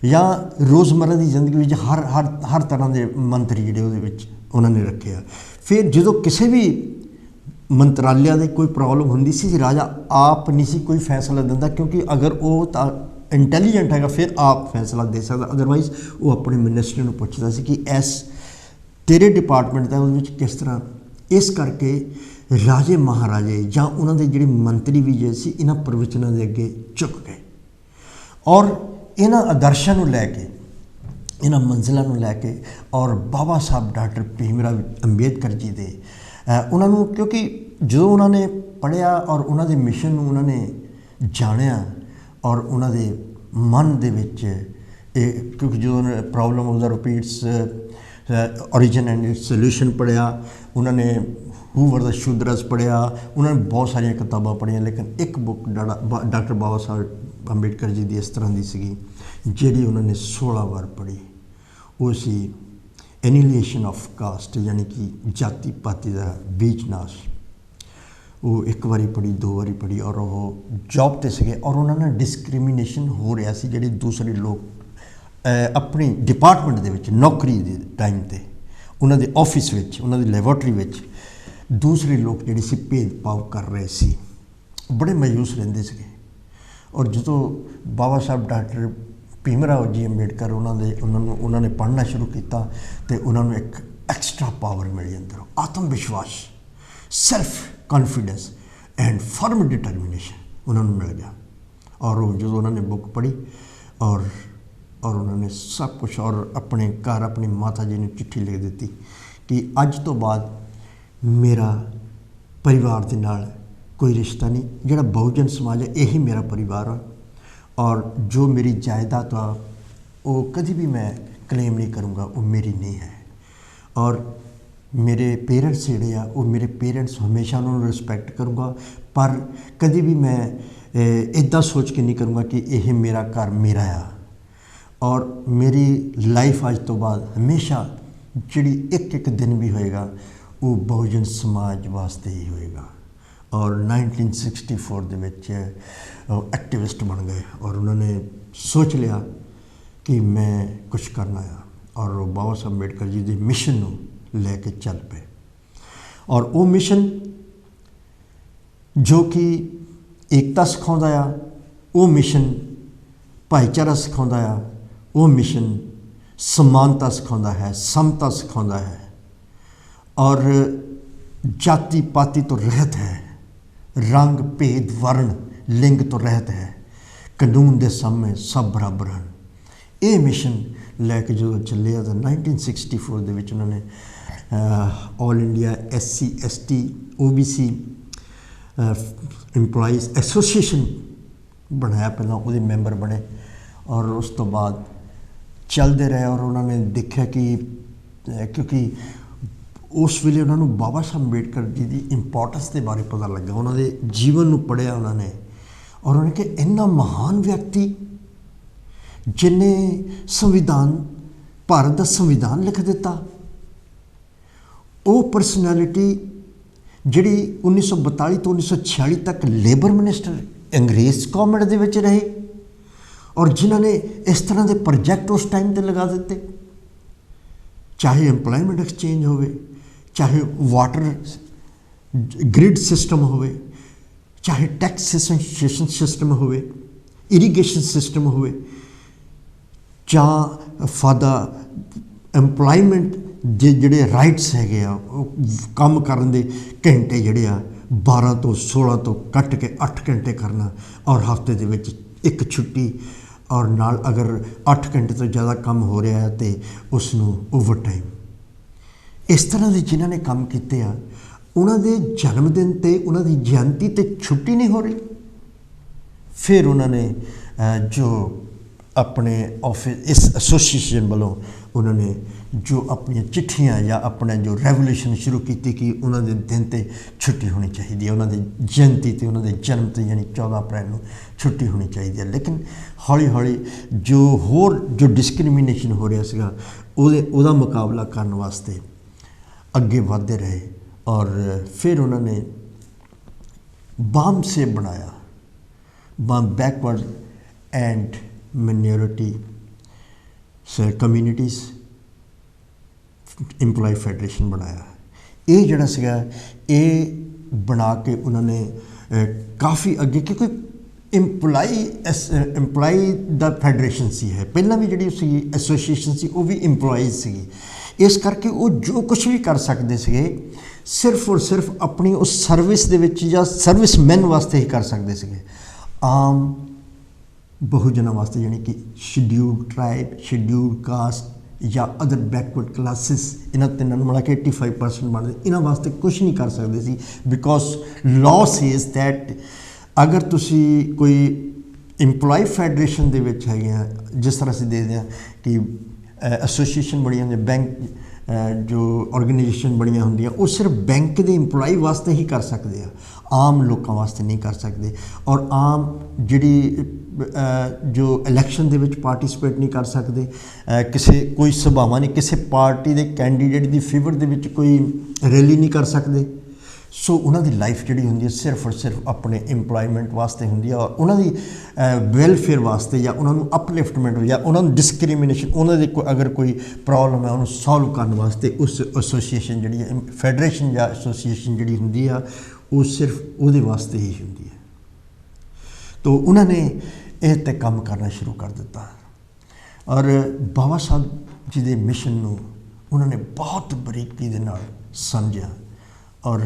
ਜਾਂ ਰੋਜ਼ਮਰ੍ਹਾ ਦੀ ਜ਼ਿੰਦਗੀ ਵਿੱਚ ਹਰ ਤਰ੍ਹਾਂ ਦੇ ਮੰਤਰੀ ਜਿਹੜੇ ਉਹਦੇ ਵਿੱਚ ਉਹਨਾਂ ਨੇ ਰੱਖੇ ਆ। ਫਿਰ ਜਦੋਂ ਕਿਸੇ ਵੀ ਮੰਤਰਾਲਿਆਂ ਦੀ ਕੋਈ ਪ੍ਰੋਬਲਮ ਹੁੰਦੀ ਸੀ, ਰਾਜਾ ਆਪ ਨਹੀਂ ਸੀ ਕੋਈ ਫੈਸਲਾ ਦਿੰਦਾ, ਕਿਉਂਕਿ ਅਗਰ ਉਹ ਤਾਂ ਇੰਟੈਲੀਜੈਂਟ ਹੈਗਾ ਫਿਰ ਆਪ ਫੈਸਲਾ ਦੇ ਸਕਦਾ, ਅਦਰਵਾਈਜ਼ ਉਹ ਆਪਣੇ ਮਿਨਿਸਟਰ ਨੂੰ ਪੁੱਛਦਾ ਸੀ ਕਿ ਤੇਰੇ ਡਿਪਾਰਟਮੈਂਟ ਦਾ ਉਹਦੇ ਵਿੱਚ ਕਿਸ ਤਰ੍ਹਾਂ। ਇਸ ਕਰਕੇ ਰਾਜੇ ਮਹਾਰਾਜੇ ਜਾਂ ਉਹਨਾਂ ਦੇ ਜਿਹੜੇ ਮੰਤਰੀ ਵੀ ਜੇ ਸੀ ਇਹਨਾਂ ਪ੍ਰਵਚਨਾਂ ਦੇ ਅੱਗੇ ਝੁਕ ਗਏ, ਔਰ ਇਹਨਾਂ ਆਦਰਸ਼ਾਂ ਨੂੰ ਲੈ ਕੇ, ਇਹਨਾਂ ਮੰਜ਼ਿਲਾਂ ਨੂੰ ਲੈ ਕੇ, ਔਰ ਬਾਬਾ ਸਾਹਿਬ ਡਾਕਟਰ ਭੀਮ ਰਾਓ ਅੰਬੇਦਕਰ ਜੀ ਦੇ ਉਹਨਾਂ ਨੂੰ, ਕਿਉਂਕਿ ਜਦੋਂ ਉਹਨਾਂ ਨੇ ਪੜ੍ਹਿਆ ਔਰ ਉਹਨਾਂ ਦੇ ਮਿਸ਼ਨ ਨੂੰ ਉਹਨਾਂ ਨੇ ਜਾਣਿਆ, ਔਰ ਉਹਨਾਂ ਦੇ ਮਨ ਦੇ ਵਿੱਚ ਕਿਉਂਕਿ ਜਦੋਂ problem of the repeats origin and its solution ਪੜ੍ਹਿਆ, ਉਹਨਾਂ ਨੇ ਹੂ ਵਰ ਦਾ ਸ਼ੂਦਰਸ ਪੜ੍ਹਿਆ, ਉਹਨਾਂ ਨੇ ਬਹੁਤ ਸਾਰੀਆਂ ਕਿਤਾਬਾਂ ਪੜ੍ਹੀਆਂ, ਲੇਕਿਨ ਇੱਕ ਬੁੱਕ ਡਾਕਟਰ ਬਾਬਾ ਸਾਹਿਬ ਅੰਬੇਡਕਰ ਜੀ ਦੀ ਇਸ ਤਰ੍ਹਾਂ ਦੀ ਸੀਗੀ ਜਿਹੜੀ ਉਹਨਾਂ ਨੇ 16 ਵਾਰ ਪੜ੍ਹੀ। ਉਹ ਸੀ ਐਨੀਲੀਏਸ਼ਨ ਆਫ ਕਾਸਟ, ਯਾਨੀ ਕਿ ਜਾਤੀ ਪਾਤੀ ਦਾ ਬੀਜ ਨਾਸ਼। ਉਹ ਇੱਕ ਵਾਰੀ ਪੜ੍ਹੀ, 2 ਵਾਰੀ ਪੜ੍ਹੀ, ਔਰ ਉਹ ਜੌਬ 'ਤੇ ਸੀਗੇ, ਔਰ ਉਹਨਾਂ ਨਾਲ ਡਿਸਕ੍ਰਿਮੀਨੇਸ਼ਨ ਹੋ ਰਿਹਾ ਸੀ ਜਿਹੜੇ ਦੂਸਰੇ ਲੋਕ ਆਪਣੀ ਡਿਪਾਰਟਮੈਂਟ ਦੇ ਵਿੱਚ ਨੌਕਰੀ ਦੇ ਟਾਈਮ 'ਤੇ, ਉਹਨਾਂ ਦੇ ਆਫਿਸ ਵਿੱਚ, ਉਹਨਾਂ ਦੀ ਲੈਬੋਰਟਰੀ ਵਿੱਚ ਦੂਸਰੇ ਲੋਕ ਜਿਹੜੇ ਸੀ ਭੇਦਭਾਵ ਕਰ ਰਹੇ ਸੀ, ਬੜੇ ਮਾਯੂਸ ਰਹਿੰਦੇ ਸੀਗੇ। ਔਰ ਜਦੋਂ ਬਾਬਾ ਸਾਹਿਬ ਡਾਕਟਰ ਭੀਮ ਰਾਓ ਜੀ ਅੰਬੇਡਕਰ ਉਹਨਾਂ ਨੇ ਪੜ੍ਹਨਾ ਸ਼ੁਰੂ ਕੀਤਾ ਤੇ ਉਹਨਾਂ ਨੂੰ ਇੱਕ ਐਕਸਟਰਾ ਪਾਵਰ ਮਿਲੀ ਅੰਦਰੋਂ, ਆਤਮ ਵਿਸ਼ਵਾਸ, self confidence and from determination ਉਹਨਾਂ ਨੂੰ ਮਿਲ ਗਿਆ। ਔਰ ਉਹ ਜਦੋਂ ਉਹਨਾਂ ਨੇ ਬੁੱਕ ਪੜ੍ਹੀ ਔਰ ਉਹਨਾਂ ਨੇ ਸਭ ਕੁਛ, ਔਰ ਆਪਣੇ ਘਰ ਆਪਣੀ ਮਾਤਾ ਜੀ ਨੂੰ ਚਿੱਠੀ ਲਿਖ ਦਿੱਤੀ ਕਿ ਅੱਜ ਤੋਂ ਬਾਅਦ ਮੇਰਾ ਪਰਿਵਾਰ ਦੇ ਨਾਲ ਕੋਈ ਰਿਸ਼ਤਾ ਨਹੀਂ, ਜਿਹੜਾ ਬਹੁਜਨ ਸਮਾਜ ਹੈ ਇਹੀ ਮੇਰਾ ਪਰਿਵਾਰ ਆ, ਔਰ ਜੋ ਮੇਰੀ ਜਾਇਦਾਦ ਆ ਉਹ ਕਦੀ ਵੀ ਮੈਂ ਕਲੇਮ ਨਹੀਂ ਕਰੂੰਗਾ, ਉਹ ਮੇਰੀ ਨਹੀਂ ਹੈ। ਔਰ ਮੇਰੇ ਪੇਰੈਂਟਸ ਜਿਹੜੇ ਆ ਉਹ ਮੇਰੇ ਪੇਰੈਂਟਸ, ਹਮੇਸ਼ਾ ਉਹਨਾਂ ਨੂੰ ਰਿਸਪੈਕਟ ਕਰੂੰਗਾ, ਪਰ ਕਦੀ ਵੀ ਮੈਂ ਇੱਦਾਂ ਸੋਚ ਕੇ ਨਹੀਂ ਕਰੂੰਗਾ ਕਿ ਇਹ ਮੇਰਾ ਘਰ ਮੇਰਾ ਆ। ਔਰ ਮੇਰੀ ਲਾਈਫ ਅੱਜ ਤੋਂ ਬਾਅਦ ਹਮੇਸ਼ਾ ਜਿਹੜੀ ਇੱਕ ਦਿਨ ਵੀ ਹੋਏਗਾ ਉਹ ਬਹੁਜਨ ਸਮਾਜ ਵਾਸਤੇ ਹੀ ਹੋਏਗਾ। ਔਰ 1964 ਦੇ ਵਿੱਚ ਐਕਟਿਵਿਸਟ ਬਣ ਗਏ, ਔਰ ਉਹਨਾਂ ਨੇ ਸੋਚ ਲਿਆ ਕਿ ਮੈਂ ਕੁਛ ਕਰਨਾ ਆ, ਔਰ ਉਹ ਬਾਬਾ ਸਾਹਿਬ ਅੰਬੇਡਕਰ ਜੀ ਦੇ ਮਿਸ਼ਨ ਨੂੰ ਲੈ ਕੇ ਚੱਲ ਪਏ। ਔਰ ਉਹ ਮਿਸ਼ਨ ਜੋ ਕਿ ਏਕਤਾ ਸਿਖਾਉਂਦਾ ਆ, ਉਹ ਮਿਸ਼ਨ ਭਾਈਚਾਰਾ ਸਿਖਾਉਂਦਾ ਆ, ਉਹ ਮਿਸ਼ਨ ਸਮਾਨਤਾ ਸਿਖਾਉਂਦਾ ਹੈ, ਸਮਤਾ ਸਿਖਾਉਂਦਾ ਹੈ, ਔਰ ਜਾਤੀ ਪਾਤੀ ਤੋਂ ਰਹਿਤ ਹੈ, ਰੰਗ ਭੇਦ ਵਰਨ ਲਿੰਗ ਤੋਂ ਰਹਿਤ ਹੈ, ਕਾਨੂੰਨ ਦੇ ਸਾਹਮਣੇ ਸਭ ਬਰਾਬਰ ਹਨ। ਇਹ ਮਿਸ਼ਨ ਲੈ ਕੇ ਜਦੋਂ ਚੱਲਿਆ ਤਾਂ 1964 ਦੇ ਵਿੱਚ ਉਹਨਾਂ ਨੇ all India SC ST OBC employees association ਬਣਾਇਆ, ਪਹਿਲਾਂ ਉਹਦੇ ਮੈਂਬਰ ਬਣੇ, ਔਰ ਉਸ ਤੋਂ ਬਾਅਦ ਚੱਲਦੇ ਰਹੇ। ਔਰ ਉਹਨਾਂ ਨੇ ਦੇਖਿਆ ਕਿ ਕਿਉਂਕਿ ਉਸ ਵੇਲੇ ਉਹਨਾਂ ਨੂੰ ਬਾਬਾ ਸਾਹਿਬ ਅੰਬੇਡਕਰ ਜੀ ਦੀ ਇੰਪੋਰਟੈਂਸ ਦੇ ਬਾਰੇ ਪਤਾ ਲੱਗਾ, ਉਹਨਾਂ ਦੇ ਜੀਵਨ ਨੂੰ ਪੜ੍ਹਿਆ ਉਹਨਾਂ ਨੇ, ਔਰ ਉਹਨਾਂ ਨੇ ਕਿਹਾ ਇੰਨਾ ਮਹਾਨ ਵਿਅਕਤੀ ਜਿਹਨੇ ਭਾਰਤ ਦਾ ਸੰਵਿਧਾਨ ਲਿਖ ਦਿੱਤਾ, ਉਹ ਪਰਸਨੈਲਿਟੀ ਜਿਹੜੀ 1942 ਤੋਂ 1946 ਤੱਕ ਲੇਬਰ ਮਿਨਿਸਟਰ ਅੰਗਰੇਜ਼ ਗੌਰਮੈਂਟ ਦੇ ਵਿੱਚ ਰਹੇ, ਔਰ ਜਿਨ੍ਹਾਂ ਨੇ ਇਸ ਤਰ੍ਹਾਂ ਦੇ ਪ੍ਰੋਜੈਕਟ ਉਸ ਟਾਈਮ 'ਤੇ ਲਗਾ ਦਿੱਤੇ, ਚਾਹੇ ਐਮਪਲੋਇਮੈਂਟ ਐਕਸਚੇਂਜ ਹੋਵੇ, ਚਾਹੇ ਵਾਟਰ ਗ੍ਰਿਡ ਸਿਸਟਮ ਹੋਵੇ, ਚਾਹੇ ਟੈਕਸੇਸ਼ਨ ਸਿਸਟਮ ਹੋਵੇ, ਇਰੀਗੇਸ਼ਨ ਸਿਸਟਮ ਹੋਵੇ, ਜਾਂ ਫਾਰ ਦਾ ਐਮਪਲੋਇਮੈਂਟ ਦੇ ਜਿਹੜੇ ਰਾਈਟਸ ਹੈਗੇ ਆ, ਉਹ ਕੰਮ ਕਰਨ ਦੇ ਘੰਟੇ ਜਿਹੜੇ ਆ 12 ਤੋਂ 16 ਤੋਂ ਕੱਟ ਕੇ 8 ਘੰਟੇ ਕਰਨਾ, ਔਰ ਹਫ਼ਤੇ ਦੇ ਵਿੱਚ ਇੱਕ ਛੁੱਟੀ, ਔਰ ਨਾਲ ਅਗਰ 8 ਘੰਟੇ ਤੋਂ ਜ਼ਿਆਦਾ ਕੰਮ ਹੋ ਰਿਹਾ ਹੈ ਤਾਂ ਉਸ ਨੂੰ ਓਵਰ ਟਾਈਮ। ਇਸ ਤਰ੍ਹਾਂ ਦੇ ਜਿਨ੍ਹਾਂ ਨੇ ਕੰਮ ਕੀਤੇ ਆ, ਉਹਨਾਂ ਦੇ ਜਨਮ ਦਿਨ 'ਤੇ, ਉਹਨਾਂ ਦੀ ਜਯੰਤੀ 'ਤੇ ਛੁੱਟੀ ਨਹੀਂ ਹੋ ਰਹੀ। ਫਿਰ ਉਹਨਾਂ ਨੇ ਜੋ ਆਪਣੇ ਆਫਿਸ ਇਸ ਐਸੋਸੀਏਸ਼ਨ ਵੱਲੋਂ उन्होंने जो अपन चिट्ठियाँ या अपना जो रेवोल्यूशन शुरू की कि उन्होंने दिन ते छुट्टी होनी चाहिए, उन्होंने जयंती ते उन्होंने जन्म ते यानी 14 अप्रैल को छुट्टी होनी चाहिए। लेकिन हौली हौली जो होर जो डिस्क्रिमिनेशन हो रहा सीगा उहदा मुकाबला करने वास्ते अगे बढ़ते रहे और फिर उन्होंने बाम से बनाया, बाम backward and minority communities employ federation बनाया। ये जड़ा सीगा ये बना के उन्होंने काफ़ी अगे, क्योंकि इंप्लॉय द फेडरेशन सी है, पहला भी जी सी एसोसीएशन सी वो भी इंप्लॉयज़ सी, इस करके वो जो कुछ भी कर सकते थे सिर्फ और सिर्फ अपनी उस सर्विस दे विच या सर्विस मैन वास्ते ही कर सकते थे। आम बहुजनों वास्ते यानी कि शेड्यूल्ड ट्राइब, शेड्यूल्ड कास्ट या अदर बैकवर्ड क्लासिस इन्हों तीनों मिला के 85% बनते, इन्होंने वास्ते कुछ नहीं कर सकते सी बिकॉज लॉ सेज दैट अगर तुसी कोई इंप्लॉय फेडरेशन दे विच है, जिस तरह से देखते हैं कि एसोसीएशन बड़ियां होंगे, बैंक जो ऑर्गेनाइजेशन बड़ियां होंगे वो सिर्फ बैंक के इंप्लॉय वास्ते ही कर सकते हैं, आम लोगों वास्ते नहीं कर सकते। और आम जिहड़ी जो इलैक्शन दे विच पार्टिसिपेट नहीं कर सकते, किसी कोई सभावां नहीं, किसी पार्टी के कैंडीडेट की फेवर दे विच कोई रैली नहीं कर सकते। सो उन्होंने लाइफ जी होंगी सिर्फ और सिर्फ अपने इंप्लॉयमेंट वास्ते होंगी और उन्होंने वैलफेयर वास्ते या उन्होंने अपलिफ्टमेंट या उन्होंने डिस्क्रिमिनेशन उन्होंने अगर कोई प्रॉब्लम है उन्होंने सॉल्व करने वास्ते उस एसोसीएशन जी फेडरेशन या एसोसीएशन जी होंगी वो सिर्फ वो वास्ते ही होंगी है। तो उन्होंने ये ते काम करना शुरू कर दिता और बाबा साहब जी के मिशन को उन्होंने बहुत बरीकी दे नाल समझा और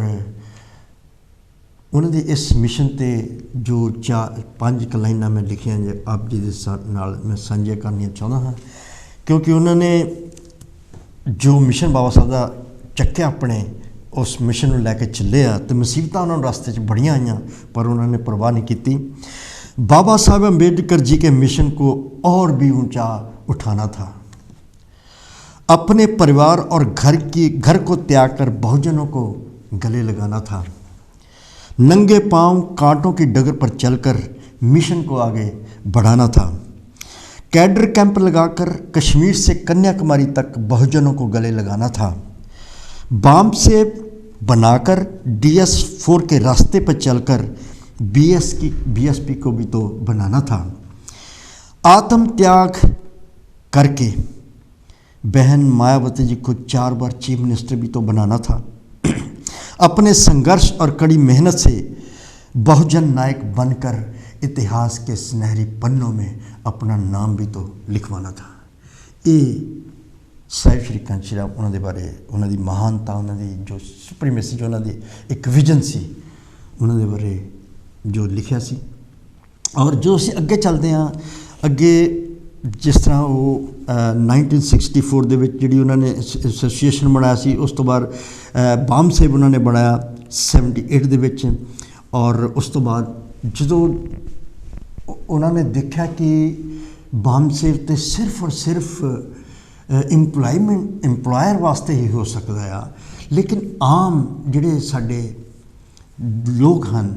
उन्होंने इस मिशन ते जो 4-5 लाइनां मैं लिखियां आप जी के नाल मैं साझा करनी चाहता हाँ, क्योंकि उन्होंने जो मिशन बाबा साहब का चक्या अपने उस मिशन को लैके चले तो मुसीबत उन्होंने रास्ते बड़ियां आईयां पर उन्होंने परवाह नहीं की। बाबा साहब अम्बेडकर जी के मिशन को और भी ऊंचा उठाना था, अपने परिवार और घर को त्याग कर बहुजनों को गले लगाना था, नंगे पांव कांटों की डगर पर चलकर मिशन को आगे बढ़ाना था, कैडर कैंप लगाकर कश्मीर से कन्याकुमारी तक बहुजनों को गले लगाना था, बाम से बनाकर DS4 के रास्ते पर चलकर BSP को भी तो बनाना था, आत्म त्याग करके बहन मायावती जी को 4 बार चीफ मिनिस्टर भी तो बनाना था, अपने संघर्ष और कड़ी मेहनत से बहुजन नायक बनकर इतिहास के सुनहरी पन्नों में अपना नाम भी तो लिखवाना था। ये साहिब श्री कांची राम उन्होंने बारे उन्होंने महानता उन्होंने जो सुप्रीमेसी जो उन्होंने एक विजन सी उन्होंने बारे जो लिखा सी और जो असी अगे चलते हैं अगे जिस तरह वो 1964 दे विच जिहड़ी उन्होंने एसोसीएशन बनाया सी उस तो बाद बाम साहिब उन्होंने बनाया 78 दे विच और उस तो बाद जो उन्होंने देखा कि बाम साहिब तो सिर्फ और सिर्फ इंप्लॉयर वास्ते ही हो सकता है, लेकिन आम जिहड़े साडे लोग हैं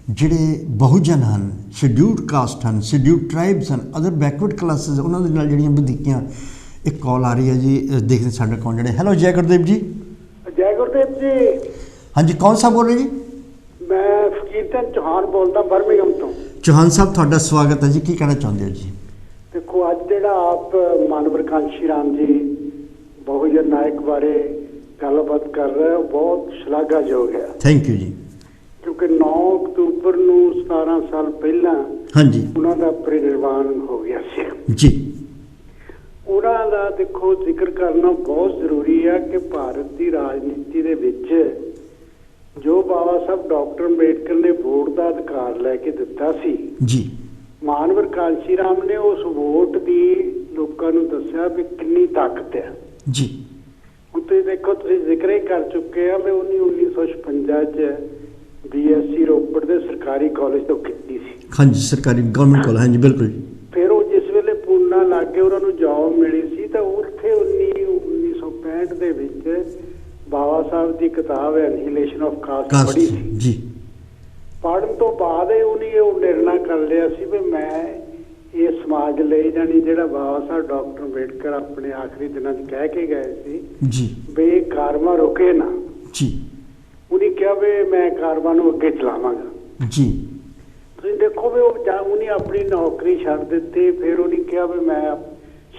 जिहड़े बहुजन हैं, शेड्यूल्ड कास्ट हैं, शेड्यूल्ड ट्राइब्स हैं, अदर बैकवर्ड क्लासिस उन्होंने नाल जिहड़ियां वधीकियां। एक कॉल आ रही है जी, देखते साडा कौन जिहड़े। हेलो जय गुरदेव जी। जय गुरदेव जी। हाँ जी, कौन सा बोल रहे जी? मैं फकीर चौहान बोलता बर्मिंघम तो। चौहान साहब तुहाडा स्वागत है जी, की कहना चाहते हो जी? देखो अज जिहड़ा आप मानवर कांशी राम जी बहुजन नायक बारे गलबात कर रहे हो बहुत शलाघायोग है। थैंक यू जी। क्योंकि 9 अक्तूबर ਨੂੰ 17 साल पहला हाँ जी उन्होंने परिनिर्वाण हो गया सी जी। उन्होंने देखो जिक्र करना बहुत जरूरी है कि भारत की राजनीति दे विच जो बाबा साहब डॉक्टर अंबेडकर ने वोट का अधिकार लैके दिता सी जी, मानवर कांशी राम ने उस वोट की लोगों को दसिया भी कितनी ताकत है जी। उत्ते देखो तुसीं जिक्र ही कर चुके हैं मैं 1956 BSc रोपड़ के सरकारी कॉलेज तो की सी। हाँ जी, सरकारी गवर्नमेंट कॉलेज। हाँ जी बिल्कुल। फिर वो जिस वेले पूना लागे उन्होंने जॉब मिली सी तो उत्थे ਉੱਥੇ 1965 ਦੇ ਵਿੱਚ ਬਾਬਾ ਸਾਹਿਬ ਦੀ ਕਿਤਾਬ ਐਨੀਹਿਲੇਸ਼ਨ ਆਫ ਕਾਸਟ ਪੜ੍ਹੀ ਸੀ ਜੀ। ਪੜ੍ਹਨ ਤੋਂ ਬਾਅਦ ਉਹਨੇ ਉਹ ਨਿਰਣਾ ਕਰ ਲਿਆ ਸੀ ਵੀ ਮੈਂ ਇਹ ਸਮਾਜ ਲਈ ਜਾਣੀ ਜਿਹੜਾ ਬਾਬਾ ਸਾਹਿਬ ਡਾਕਟਰ ਅੰਬੇਡਕਰ ਆਪਣੇ ਆਖਰੀ ਦਿਨਾਂ 'ਚ ਕਹਿ ਕੇ ਗਏ ਸੀ ਜੀ ਵੀ ਇਹ ਕਾਰਮਾ ਰੁਕੇ ਨਾ। ਜੀ ਉਹਨੇ ਕਿਹਾ ਵੀ ਮੈਂ ਕਾਰਮਾ ਨੂੰ ਅੱਗੇ ਚਲਾਵਾਂਗਾ। ਜੀ ਤੁਸੀਂ ਦੇਖੋ ਵੀ ਉਹਨੇ ਆਪਣੀ ਨੌਕਰੀ ਛੱਡ ਦਿੱਤੀ। ਫਿਰ ਉਹਨੇ ਕਿਹਾ ਵੀ ਮੈਂ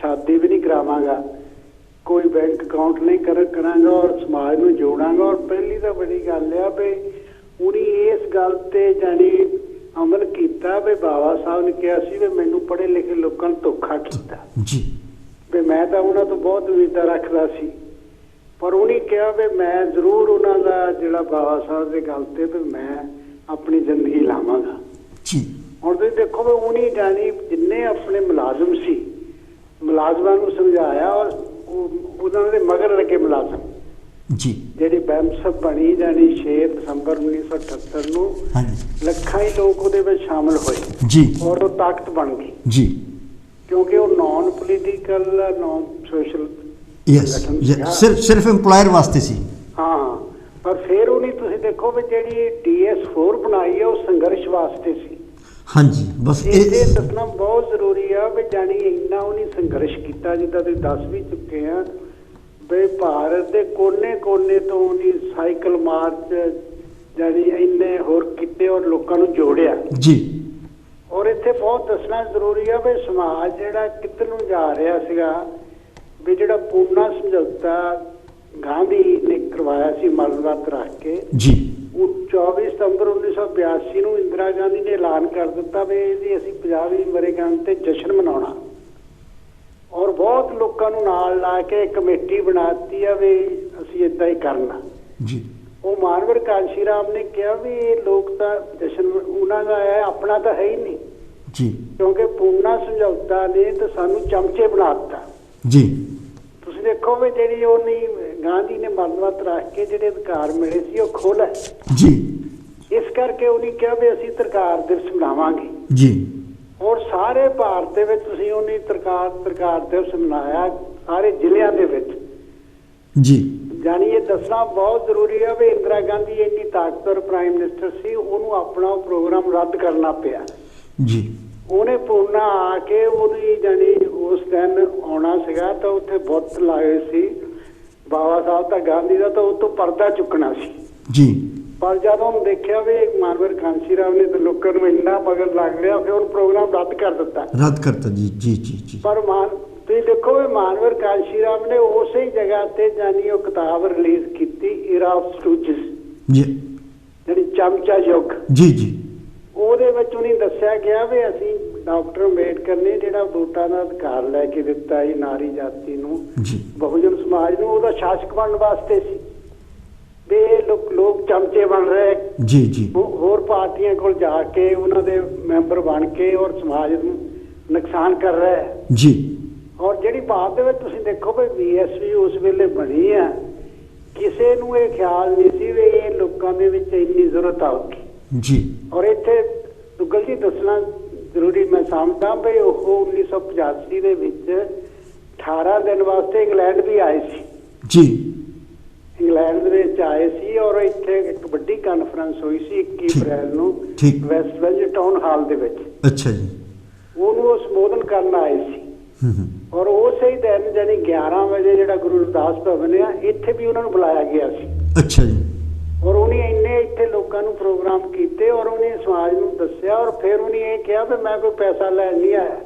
ਸ਼ਾਦੀ ਵੀ ਨਹੀਂ ਕਰਾਵਾਂਗਾ, ਕੋਈ ਬੈਂਕ ਅਕਾਊਂਟ ਨਹੀਂ ਕਰਾਂਗਾ ਔਰ ਸਮਾਜ ਨੂੰ ਜੋੜਾਂਗਾ। ਔਰ ਪਹਿਲੀ ਤਾਂ ਬੜੀ ਗੱਲ ਆ ਵੀ ਉਹਨੇ ਇਸ ਗੱਲ ਤੇ ਜਾਣੀ ਅਮਲ ਕੀਤਾ ਵੀ ਬਾਬਾ ਸਾਹਿਬ ਨੇ ਕਿਹਾ ਸੀ ਵੀ ਮੈਨੂੰ ਪੜ੍ਹੇ ਲਿਖੇ ਲੋਕਾਂ ਨੇ ਧੋਖਾ ਕੀਤਾ ਜੀ, ਵੀ ਮੈਂ ਤਾਂ ਉਹਨਾਂ ਤੋਂ ਬਹੁਤ ਉਮੀਦਾਂ ਰੱਖਦਾ ਸੀ, ਪਰ ਉਹਨੇ ਕਿਹਾ ਵੀ ਮੈਂ ਜ਼ਰੂਰ ਉਹਨਾਂ ਦਾ ਜਿਹੜਾ ਬਾਬਾ ਸਾਹਿਬ ਦੀ ਗੱਲ ਤੇ ਵੀ ਮੈਂ ਆਪਣੀ ਜ਼ਿੰਦਗੀ ਲਾਵਾਂਗਾ ਜੀ। ਹੁਣ ਤੁਸੀਂ ਦੇਖੋ ਵੀ ਉਹਨੇ ਜਾਣੀ ਜਿੰਨੇ ਆਪਣੇ ਮੁਲਾਜ਼ਮ ਸੀ ਮੁਲਾਜ਼ਮਾਂ ਨੂੰ ਸਮਝਾਇਆ ਔਰ ਉਹਨਾਂ ਦੇ ਮਗਰ ਲੱਗੇ ਮੁਲਾਜ਼ਮ ਜੀ ਜਿਹੜੀ ਬੈਂਸਪ ਬਣੀ ਜਾਣੀ 6 ਦਸੰਬਰ 1978 ਨੂੰ ਹਾਂਜੀ ਲੱਖਾਂ ਹੀ ਲੋਕ ਉਹਦੇ ਵਿੱਚ ਸ਼ਾਮਲ ਹੋਏ ਜੀ ਔਰ ਉਹ ਤਾਕਤ ਬਣ ਗਈ ਜੀ। ਕਿਉਂਕਿ ਉਹ non political non social yes ਸਿਰਫ EMPLOYER ਵਾਸਤੇ ਸੀ। ਹਾਂ, ਪਰ ਫਿਰ ਉਹਨੇ ਤੁਸੀਂ ਦੇਖੋ ਵੀ ਜਿਹੜੀ DS4 ਬਣਾਈ ਹੈ ਉਹ ਸੰਘਰਸ਼ ਵਾਸਤੇ ਸੀ। ਹਾਂਜੀ ਬਸ ਇਹ ਦੱਸਣਾ ਬਹੁਤ ਜ਼ਰੂਰੀ ਆ ਵੀ ਜਾਣੀ ਇੰਨਾ ਉਹਨੇ ਸੰਘਰਸ਼ ਕੀਤਾ ਜਿੱਦਾਂ ਤੁਸੀਂ ਦੱਸ ਵੀ ਚੁੱਕੇ ਆ ਵੀ ਭਾਰਤ ਦੇ ਕੋਨੇ ਤੋਂ ਉਹਨੇ ਸਾਈਕਲ ਮਾਰਚ ਜਾਣੀ ਇੰਨੇ ਹੋਰ ਕੀਤੇ ਔਰ ਲੋਕਾਂ ਨੂੰ ਜੋੜਿਆ ਜੀ। ਔਰ ਇੱਥੇ ਬਹੁਤ ਦੱਸਣਾ ਜ਼ਰੂਰੀ ਆ ਵੀ ਸਮਾਜ ਜਿਹੜਾ ਕਿੱਧਰ ਨੂੰ ਜਾ ਰਿਹਾ ਸੀਗਾ ਵੀ ਜਿਹੜਾ ਪੂਨਾ ਸਮਝੌਤਾ ਗਾਂਧੀ ਨੇ ਕਰਵਾਇਆ ਸੀ ਮਰਨਵਤ ਰੱਖ ਕੇ ਜੀ। ਉਹ 24 ਸਤੰਬਰ 1982 ਨੂੰ ਇੰਦਰਾ ਗਾਂਧੀ ਨੇ ਐਲਾਨ ਕਰ ਦਿੱਤਾ ਵੀ ਇਹਦੀ ਅਸੀਂ 50ਵੀਂ ਵਰ੍ਹੇਗੰਢ ਤੇ ਜਸ਼ਨ ਮਨਾਉਣਾ ਔਰ ਬਹੁਤ ਲੋਕਾਂ ਨੂੰ ਨਾਲ ਲਾ ਕੇ ਕਮੇਟੀ ਬਣਾਤੀ ਆ ਵੀ ਅਸੀਂ ਏਦਾਂ ਹੀ ਕਰਨਾ ਜੀ। ਉਹ ਮਾਨਵਰ ਕਾਂਸ਼ੀ ਰਾਮ ਨੇ ਕਿਹਾ ਵੀ ਇਹ ਲੋਕ ਤਾਂ ਜਸ਼ਨ ਉਹਨਾਂ ਦਾ ਹੈ, ਆਪਣਾ ਤਾਂ ਹੈ ਹੀ ਨਹੀਂ ਜੀ, ਕਿਉਂਕਿ ਪੂਨਾ ਸਮਝੌਤਾ ਨੇ ਤਾਂ ਸਾਨੂੰ ਚਮਚੇ ਬਣਾ ਦਿੱਤਾ ਜੀ। ਤੁਸੀਂ ਦੇਖੋ ਵੀ ਜਿਹੜੀ ਉਹਨੇ ਗਾਂਧੀ ਨੇ ਮਰਨਵਤ ਰੱਖ ਕੇ ਜਿਹੜੇ ਅਧਿਕਾਰ ਮਿਲੇ ਸੀ ਉਹ ਖੋਲ੍ਹ ਜੀ। ਇਸ ਕਰਕੇ ਉਹਨੇ ਕਿਹਾ ਵੀ ਅਸੀਂ ਤਰਕਾਰ ਦਿਵਸ ਮਨਾਵਾਂਗੇ ਜੀ। ਔਰ ਸਾਰੇ ਭਾਰਤ ਦੇ ਵਿੱਚ ਤੁਸੀਂ ਉਹਨੇ ਤਰਕਾਰ ਦਿਵਸ ਮਨਾਇਆ ਸਾਰੇ ਜ਼ਿਲ੍ਹਿਆਂ ਦੇ ਵਿੱਚ ਜੀ। ਜਾਣੀ ਇਹ ਦੱਸਣਾ ਬਹੁਤ ਜ਼ਰੂਰੀ ਹੈ ਵੀ ਇੰਦਰਾ ਗਾਂਧੀ ਇੰਨੀ ਤਾਕਤਵਰ ਪ੍ਰਾਈਮ ਮਿਨਿਸਟਰ ਸੀ, ਉਹਨੂੰ ਆਪਣਾ ਉਹ ਪ੍ਰੋਗਰਾਮ ਰੱਦ ਕਰਨਾ ਪਿਆ ਜੀ। ਉਹਨੇ ਪੂਨਾ ਆ ਕੇ ਉਹਦੀ ਜਾਣੀ ਉਸ ਦਿਨ ਆਉਣਾ ਸੀਗਾ ਤਾਂ ਉੱਥੇ ਬੁੱਤ ਲਾਏ ਸੀ ਬਾਬਾ ਸਾਹਿਬ ਤਾਂ ਗਾਂਧੀ ਦਾ ਤਾਂ ਉਹ ਤੋਂ ਪਰਦਾ ਚੁੱਕਣਾ ਸੀ ਜੀ। ਪਰ ਜਦੋਂ ਉਹਨੂੰ ਦੇਖਿਆ ਵੀ ਮਾਨਵਰ ਕਾਂਸ਼ੀ ਰਾਮ ਨੇ ਤਾਂ ਲੋਕਾਂ ਨੂੰ ਇੰਨਾ ਮਗਰ ਲੱਗ ਲਿਆ ਫਿਰ ਉਹ ਪ੍ਰੋਗਰਾਮ ਰੱਦ ਕਰ ਦਿੱਤਾ ਜੀ ਜੀ ਜੀ ਜੀ। ਪਰ ਤੁਸੀਂ ਦੇਖੋ ਵੀ ਮਾਨਵਰ ਕਾਂਸ਼ੀ ਰਾਮ ਨੇ ਉਸੇ ਹੀ ਜਗ੍ਹਾ ਤੇ ਜਾਨੀ ਉਹ ਕਿਤਾਬ ਰਿਲੀਜ਼ ਕੀਤੀ ਇਰਾ ਆਫ ਸਟੂਚਸ ਜੀ, ਜਿਹੜੀ ਚਮਚਾ ਯੁੱਗ ਜੀ ਜੀ। ਉਹਦੇ ਵਿੱਚ ਉਹਨੇ ਦੱਸਿਆ ਗਿਆ ਵੀ ਅਸੀਂ ਡਾਕਟਰ ਅੰਬੇਡਕਰ ਨੇ ਜਿਹੜਾ ਵੋਟਾਂ ਦਾ ਅਧਿਕਾਰ ਲੈ ਕੇ ਦਿੱਤਾ ਸੀ ਨਾਰੀ ਜਾਤੀ ਨੂੰ ਜੀ, ਬਹੁਜਨ ਸਮਾਜ ਨੂੰ, ਉਹਦਾ ਸ਼ਾਸਕ ਬਣਨ ਵਾਸਤੇ ਸੀ ਵੀ ਲੋਕ ਚਮਚੇ ਬਣ ਰਹੇ ਜੀ ਜੀ। ਹੋਰ ਪਾਰਟੀਆਂ ਕੋਲ ਜਾ ਕੇ ਉਹਨਾਂ ਦੇ ਮੈਂਬਰ ਬਣ ਕੇ ਔਰ ਸਮਾਜ ਨੂੰ ਨੁਕਸਾਨ ਕਰ ਰਿਹਾ ਜੀ। ਔਰ ਜਿਹੜੀ ਬਾਤ ਦੇ ਵਿੱਚ ਤੁਸੀਂ ਦੇਖੋ ਵੀ BSP ਉਸ ਵੇਲੇ ਬਣੀ ਆ, ਕਿਸੇ ਨੂੰ ਇਹ ਖਿਆਲ ਨਹੀਂ ਸੀ ਵੀ ਇਹ ਲੋਕਾਂ ਦੇ ਵਿੱਚ ਇੰਨੀ ਜ਼ਰੂਰਤ ਆਊਗੀ ਜੀ। ਔਰ ਇੱਥੇ ਦੁੱਗਲ ਜੀ ਦੱਸਣਾ ਜ਼ਰੂਰੀ ਮੈਂ ਸਮਝਦਾ ਵੀ ਉਹ 1985 ਦੇ ਵਿੱਚ 18 ਦਿਨ ਵਾਸਤੇ ਇੰਗਲੈਂਡ ਵੀ ਆਏ ਸੀ ਜੀ। ਇੰਗਲੈਂਡ ਦੇ ਵਿੱਚ ਆਏ ਸੀ ਔਰ ਇੱਥੇ ਇੱਕ ਵੱਡੀ ਕਾਨਫਰੰਸ ਹੋਈ ਸੀ 21 ਅਪ੍ਰੈਲ ਨੂੰ ਵੈਸਟਵਿੰਜ ਟਾਊਨ ਹਾਲ ਦੇ ਵਿੱਚ। ਅੱਛਾ ਜੀ। ਉਹਨੂੰ ਉਹ ਸੰਬੋਧਨ ਕਰਨ ਆਏ ਸੀ ਔਰ ਉਸੇ ਹੀ ਦਿਨ ਜਾਨੀ 11 ਵਜੇ ਜਿਹੜਾ ਗੁਰੂ ਰਵਿਦਾਸ ਭਵਨ ਆ ਇੱਥੇ ਵੀ ਉਹਨਾਂ ਨੂੰ ਬੁਲਾਇਆ ਗਿਆ ਸੀ। ਅੱਛਾ ਜੀ। ਔਰ ਉਹਨੇ ਇੰਨੇ ਇੱਥੇ ਲੋਕਾਂ ਨੂੰ ਪ੍ਰੋਗਰਾਮ ਕੀਤੇ ਔਰ ਉਹਨੇ ਸਮਾਜ ਨੂੰ ਦੱਸਿਆ ਔਰ ਫਿਰ ਉਹਨੇ ਇਹ ਕਿਹਾ ਵੀ ਮੈਂ ਕੋਈ ਪੈਸਾ ਲੈਣ ਨਹੀਂ ਆਇਆ,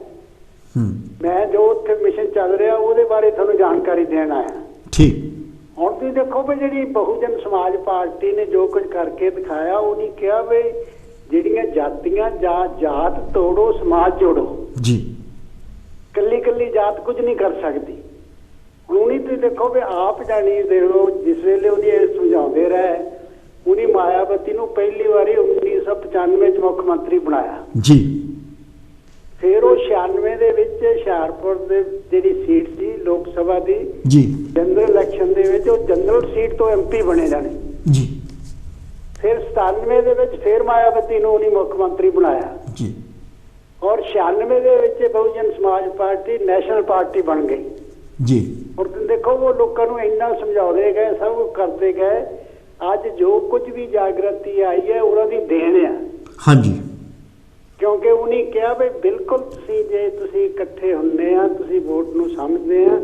ਮੈਂ ਜੋ ਉੱਥੇ ਮਿਸ਼ਨ ਚੱਲ ਰਿਹਾ ਉਹਦੇ ਬਾਰੇ ਤੁਹਾਨੂੰ ਜਾਣਕਾਰੀ ਦੇਣ ਆਇਆ। ਠੀਕ। ਹੁਣ ਤੁਸੀਂ ਦੇਖੋ ਵੀ ਜਿਹੜੀ ਬਹੁਜਨ ਸਮਾਜ ਪਾਰਟੀ ਨੇ ਜੋ ਕੁਝ ਕਰਕੇ ਦਿਖਾਇਆ, ਉਹਨੇ ਕਿਹਾ ਵੀ ਜਿਹੜੀਆਂ ਜਾਤੀਆਂ ਜਾਂ ਜਾਤ ਤੋੜੋ ਸਮਾਜ ਜੋੜੋ ਜੀ। ਕੱਲੀ ਜਾਤ ਕੁਝ ਨਹੀਂ ਕਰ ਸਕਦੀ। ਹੁਣ ਉਹਨੇ ਤੁਸੀਂ ਦੇਖੋ ਵੀ ਆਪ ਜਾਣੀ ਦੇਖੋ ਜਿਸ ਵੇਲੇ ਉਹਨੇ ਇਹ ਸਮਝਾਉਂਦੇ ਰਹੇ, ਉਹਨੇ ਮਾਇਆਵਤੀ ਨੂੰ ਪਹਿਲੀ ਵਾਰੀ 1995 ਚ ਮੁੱਖ ਮੰਤਰੀ ਬਣਾਇਆ ਜੀ। ਫਿਰ ਉਹ 96 ਦੇ ਵਿੱਚ ਹੁਸ਼ਿਆਰਪੁਰ ਦੇ ਜਿਹੜੀ ਸੀਟ ਸੀ ਲੋਕ ਸਭਾ ਦੀ ਜੀ ਜਨਰਲ ਇਲੈਕਸ਼ਨ ਦੇ ਵਿੱਚ ਉਹ ਜਨਰਲ ਸੀਟ ਤੋਂ MP ਬਣੇ ਜਾਣੇ ਜੀ। ਫਿਰ 97 ਦੇ ਵਿੱਚ ਫਿਰ ਮਾਇਆਵਤੀ ਨੂੰ ਉਹਨੇ ਮੁੱਖ ਮੰਤਰੀ ਬਣਾਇਆ ਜੀ। ਔਰ 96 ਦੇ ਵਿੱਚ ਬਹੁਜਨ ਸਮਾਜ ਪਾਰਟੀ ਨੈਸ਼ਨਲ ਪਾਰਟੀ ਬਣ ਗਈ ਜੀ। ਹੁਣ ਤੁਸੀਂ ਦੇਖੋ ਉਹ ਲੋਕਾਂ ਨੂੰ ਇੰਨਾ ਸਮਝਾਉਂਦੇ ਗਏ, ਸਭ ਕੁਝ ਕਰਦੇ ਗਏ। ਅੱਜ ਜੋ ਕੁਝ ਵੀ ਜਾਗਰਤੀ ਆਈ ਹੈ ਉਹਨਾਂ ਦੀ ਦੇਣ ਆ। ਹਾਂਜੀ, ਕਿਉਂਕਿ ਉਹਨੇ ਕਿਹਾ ਵੀ ਬਿਲਕੁਲ ਤੁਸੀਂ ਜੇ ਤੁਸੀਂ ਇਕੱਠੇ ਹੁੰਦੇ ਆ, ਤੁਸੀਂ ਵੋਟ ਨੂੰ ਸਮਝਦੇ ਆ,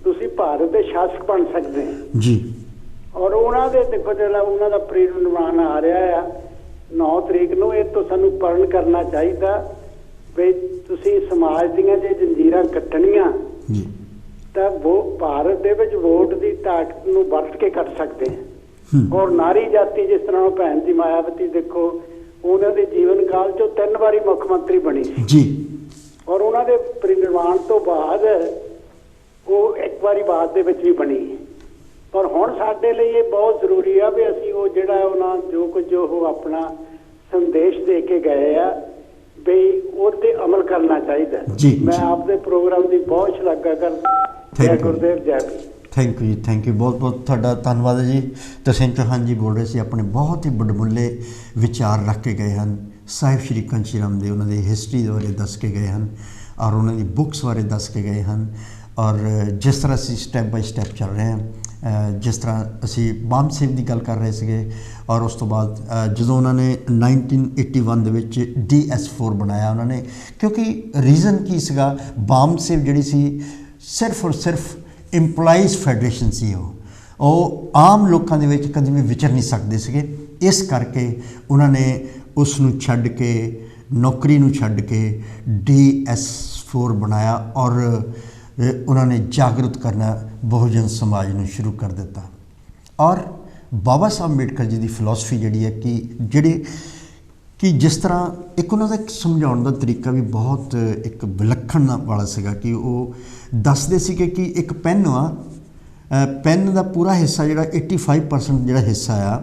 ਤੁਸੀਂ ਭਾਰਤ ਦੇ ਸ਼ਾਸਕ ਬਣ ਸਕਦੇ ਆ ਜੀ। ਔਰ ਉਹਨਾਂ ਦੇ ਦੇਖੋ ਜਿਹੜਾ ਉਹਨਾਂ ਦਾ ਪਰਿਨਿਰਵਾਣ ਆ ਰਿਹਾ ਆ 9 ਤਰੀਕ ਨੂੰ, ਇਹ ਤੋਂ ਸਾਨੂੰ ਪੜ੍ਹਨ ਕਰਨਾ ਚਾਹੀਦਾ ਵੀ ਤੁਸੀਂ ਸਮਾਜ ਦੀਆਂ ਜੇ ਜੰਜੀਰਾਂ ਕੱਟਣੀਆਂ ਜੀ ਤਾਂ ਉਹ ਭਾਰਤ ਦੇ ਵਿੱਚ ਵੋਟ ਦੀ ਤਾਕਤ ਨੂੰ ਵਰਤ ਕੇ ਕੱਟ ਸਕਦੇ ਆ। ਔਰ ਨਾਰੀ ਜਾਤੀ ਜਿਸ ਤਰ੍ਹਾਂ ਉਹ ਭੈਣ ਜੀ ਮਾਇਆਵਤੀ ਦੇਖੋ, ਉਹਨਾਂ ਦੇ ਜੀਵਨ ਕਾਲ 'ਚੋਂ 3 ਵਾਰੀ ਮੁੱਖ ਮੰਤਰੀ ਬਣੀ ਸੀ ਜੀ, ਔਰ ਉਹਨਾਂ ਦੇ ਪਰਿਨਿਰਵਾਣ ਤੋਂ ਬਾਅਦ ਉਹ 1 ਵਾਰੀ ਬਾਅਦ ਦੇ ਵਿੱਚ ਵੀ ਬਣੀ। ਪਰ ਹੁਣ ਸਾਡੇ ਲਈ ਇਹ ਬਹੁਤ ਜ਼ਰੂਰੀ ਆ ਵੀ ਅਸੀਂ ਉਹ ਜਿਹੜਾ ਉਹਨਾਂ ਜੋ ਕੁਝ ਉਹ ਆਪਣਾ ਸੰਦੇਸ਼ ਦੇ ਕੇ ਗਏ ਆ ਵੀ ਉਹ 'ਤੇ ਅਮਲ ਕਰਨਾ ਚਾਹੀਦਾ। ਮੈਂ ਆਪਦੇ ਪ੍ਰੋਗਰਾਮ ਦੀ ਬਹੁਤ ਸ਼ਲਾਘਾ ਕਰਦਾ। ਜੈ ਗੁਰਦੇਵ, ਜੈ ਭੀਮ। ਥੈਂਕ ਯੂ ਜੀ, ਥੈਂਕ ਯੂ, ਬਹੁਤ ਬਹੁਤ ਤੁਹਾਡਾ ਧੰਨਵਾਦ ਹੈ ਜੀ। ਤਰਸੇਮ ਚੌਹਾਨ ਜੀ ਬੋਲ ਰਹੇ ਸੀ, ਆਪਣੇ ਬਹੁਤ ਹੀ ਵਡਮੁੱਲੇ ਵਿਚਾਰ ਰੱਖ ਕੇ ਗਏ ਹਨ। ਸਾਹਿਬ ਸ਼੍ਰੀ ਕਾਂਚੀ ਰਾਮ ਦੇ ਉਹਨਾਂ ਦੀ ਹਿਸਟਰੀ ਦੇ ਬਾਰੇ ਦੱਸ ਕੇ ਗਏ ਹਨ ਔਰ ਉਹਨਾਂ ਦੀ ਬੁੱਕਸ ਬਾਰੇ ਦੱਸ ਕੇ ਗਏ ਹਨ। ਔਰ ਜਿਸ ਤਰ੍ਹਾਂ ਅਸੀਂ ਸਟੈਪ ਬਾਈ ਸਟੈਪ ਚੱਲ ਰਹੇ ਹਾਂ, ਜਿਸ ਤਰ੍ਹਾਂ ਅਸੀਂ ਬਾਮ ਸੇਵ ਦੀ ਗੱਲ ਕਰ ਰਹੇ ਸੀਗੇ ਔਰ ਉਸ ਤੋਂ ਬਾਅਦ ਜਦੋਂ ਉਹਨਾਂ ਨੇ 1981 ਦੇ ਵਿੱਚ DS4 ਬਣਾਇਆ ਉਹਨਾਂ ਨੇ, ਕਿਉਂਕਿ ਰੀਜ਼ਨ ਕੀ ਸੀਗਾ, ਬਾਮ ਸੇਵ ਜਿਹੜੀ ਸੀ ਸਿਰਫ ਔਰ ਸਿਰਫ ਇੰਪਲਾਈਜ਼ ਫੈਡਰੇਸ਼ਨ ਸੀ। ਉਹ ਆਮ ਲੋਕਾਂ ਦੇ ਵਿੱਚ ਕਦੇ ਵੀ ਵਿਚਰ ਨਹੀਂ ਸਕਦੇ ਸੀਗੇ। ਇਸ ਕਰਕੇ ਉਹਨਾਂ ਨੇ ਉਸ ਨੂੰ ਛੱਡ ਕੇ, ਨੌਕਰੀ ਨੂੰ ਛੱਡ ਕੇ DS4 ਬਣਾਇਆ ਔਰ ਉਹਨਾਂ ਨੇ ਜਾਗਰੂਕ ਕਰਨਾ ਬਹੁਜਨ ਸਮਾਜ ਨੂੰ ਸ਼ੁਰੂ ਕਰ ਦਿੱਤਾ। ਔਰ ਬਾਬਾ ਸਾਹਿਬ ਅੰਬੇਡਕਰ ਜੀ ਦੀ ਫਿਲਾਸਫੀ ਜਿਹੜੀ ਹੈ ਕਿ ਜਿਸ ਤਰ੍ਹਾਂ ਇੱਕ ਉਹਨਾਂ ਦਾ ਇੱਕ ਸਮਝਾਉਣ ਦਾ ਤਰੀਕਾ ਵੀ ਬਹੁਤ ਇੱਕ ਵਿਲੱਖਣ ਵਾਲਾ ਸੀਗਾ ਕਿ ਉਹ ਦੱਸਦੇ ਸੀਗੇ ਕਿ ਇੱਕ ਪੈਨ ਪੈਨ ਦਾ ਪੂਰਾ ਹਿੱਸਾ ਜਿਹੜਾ 85% ਜਿਹੜਾ ਹਿੱਸਾ ਆ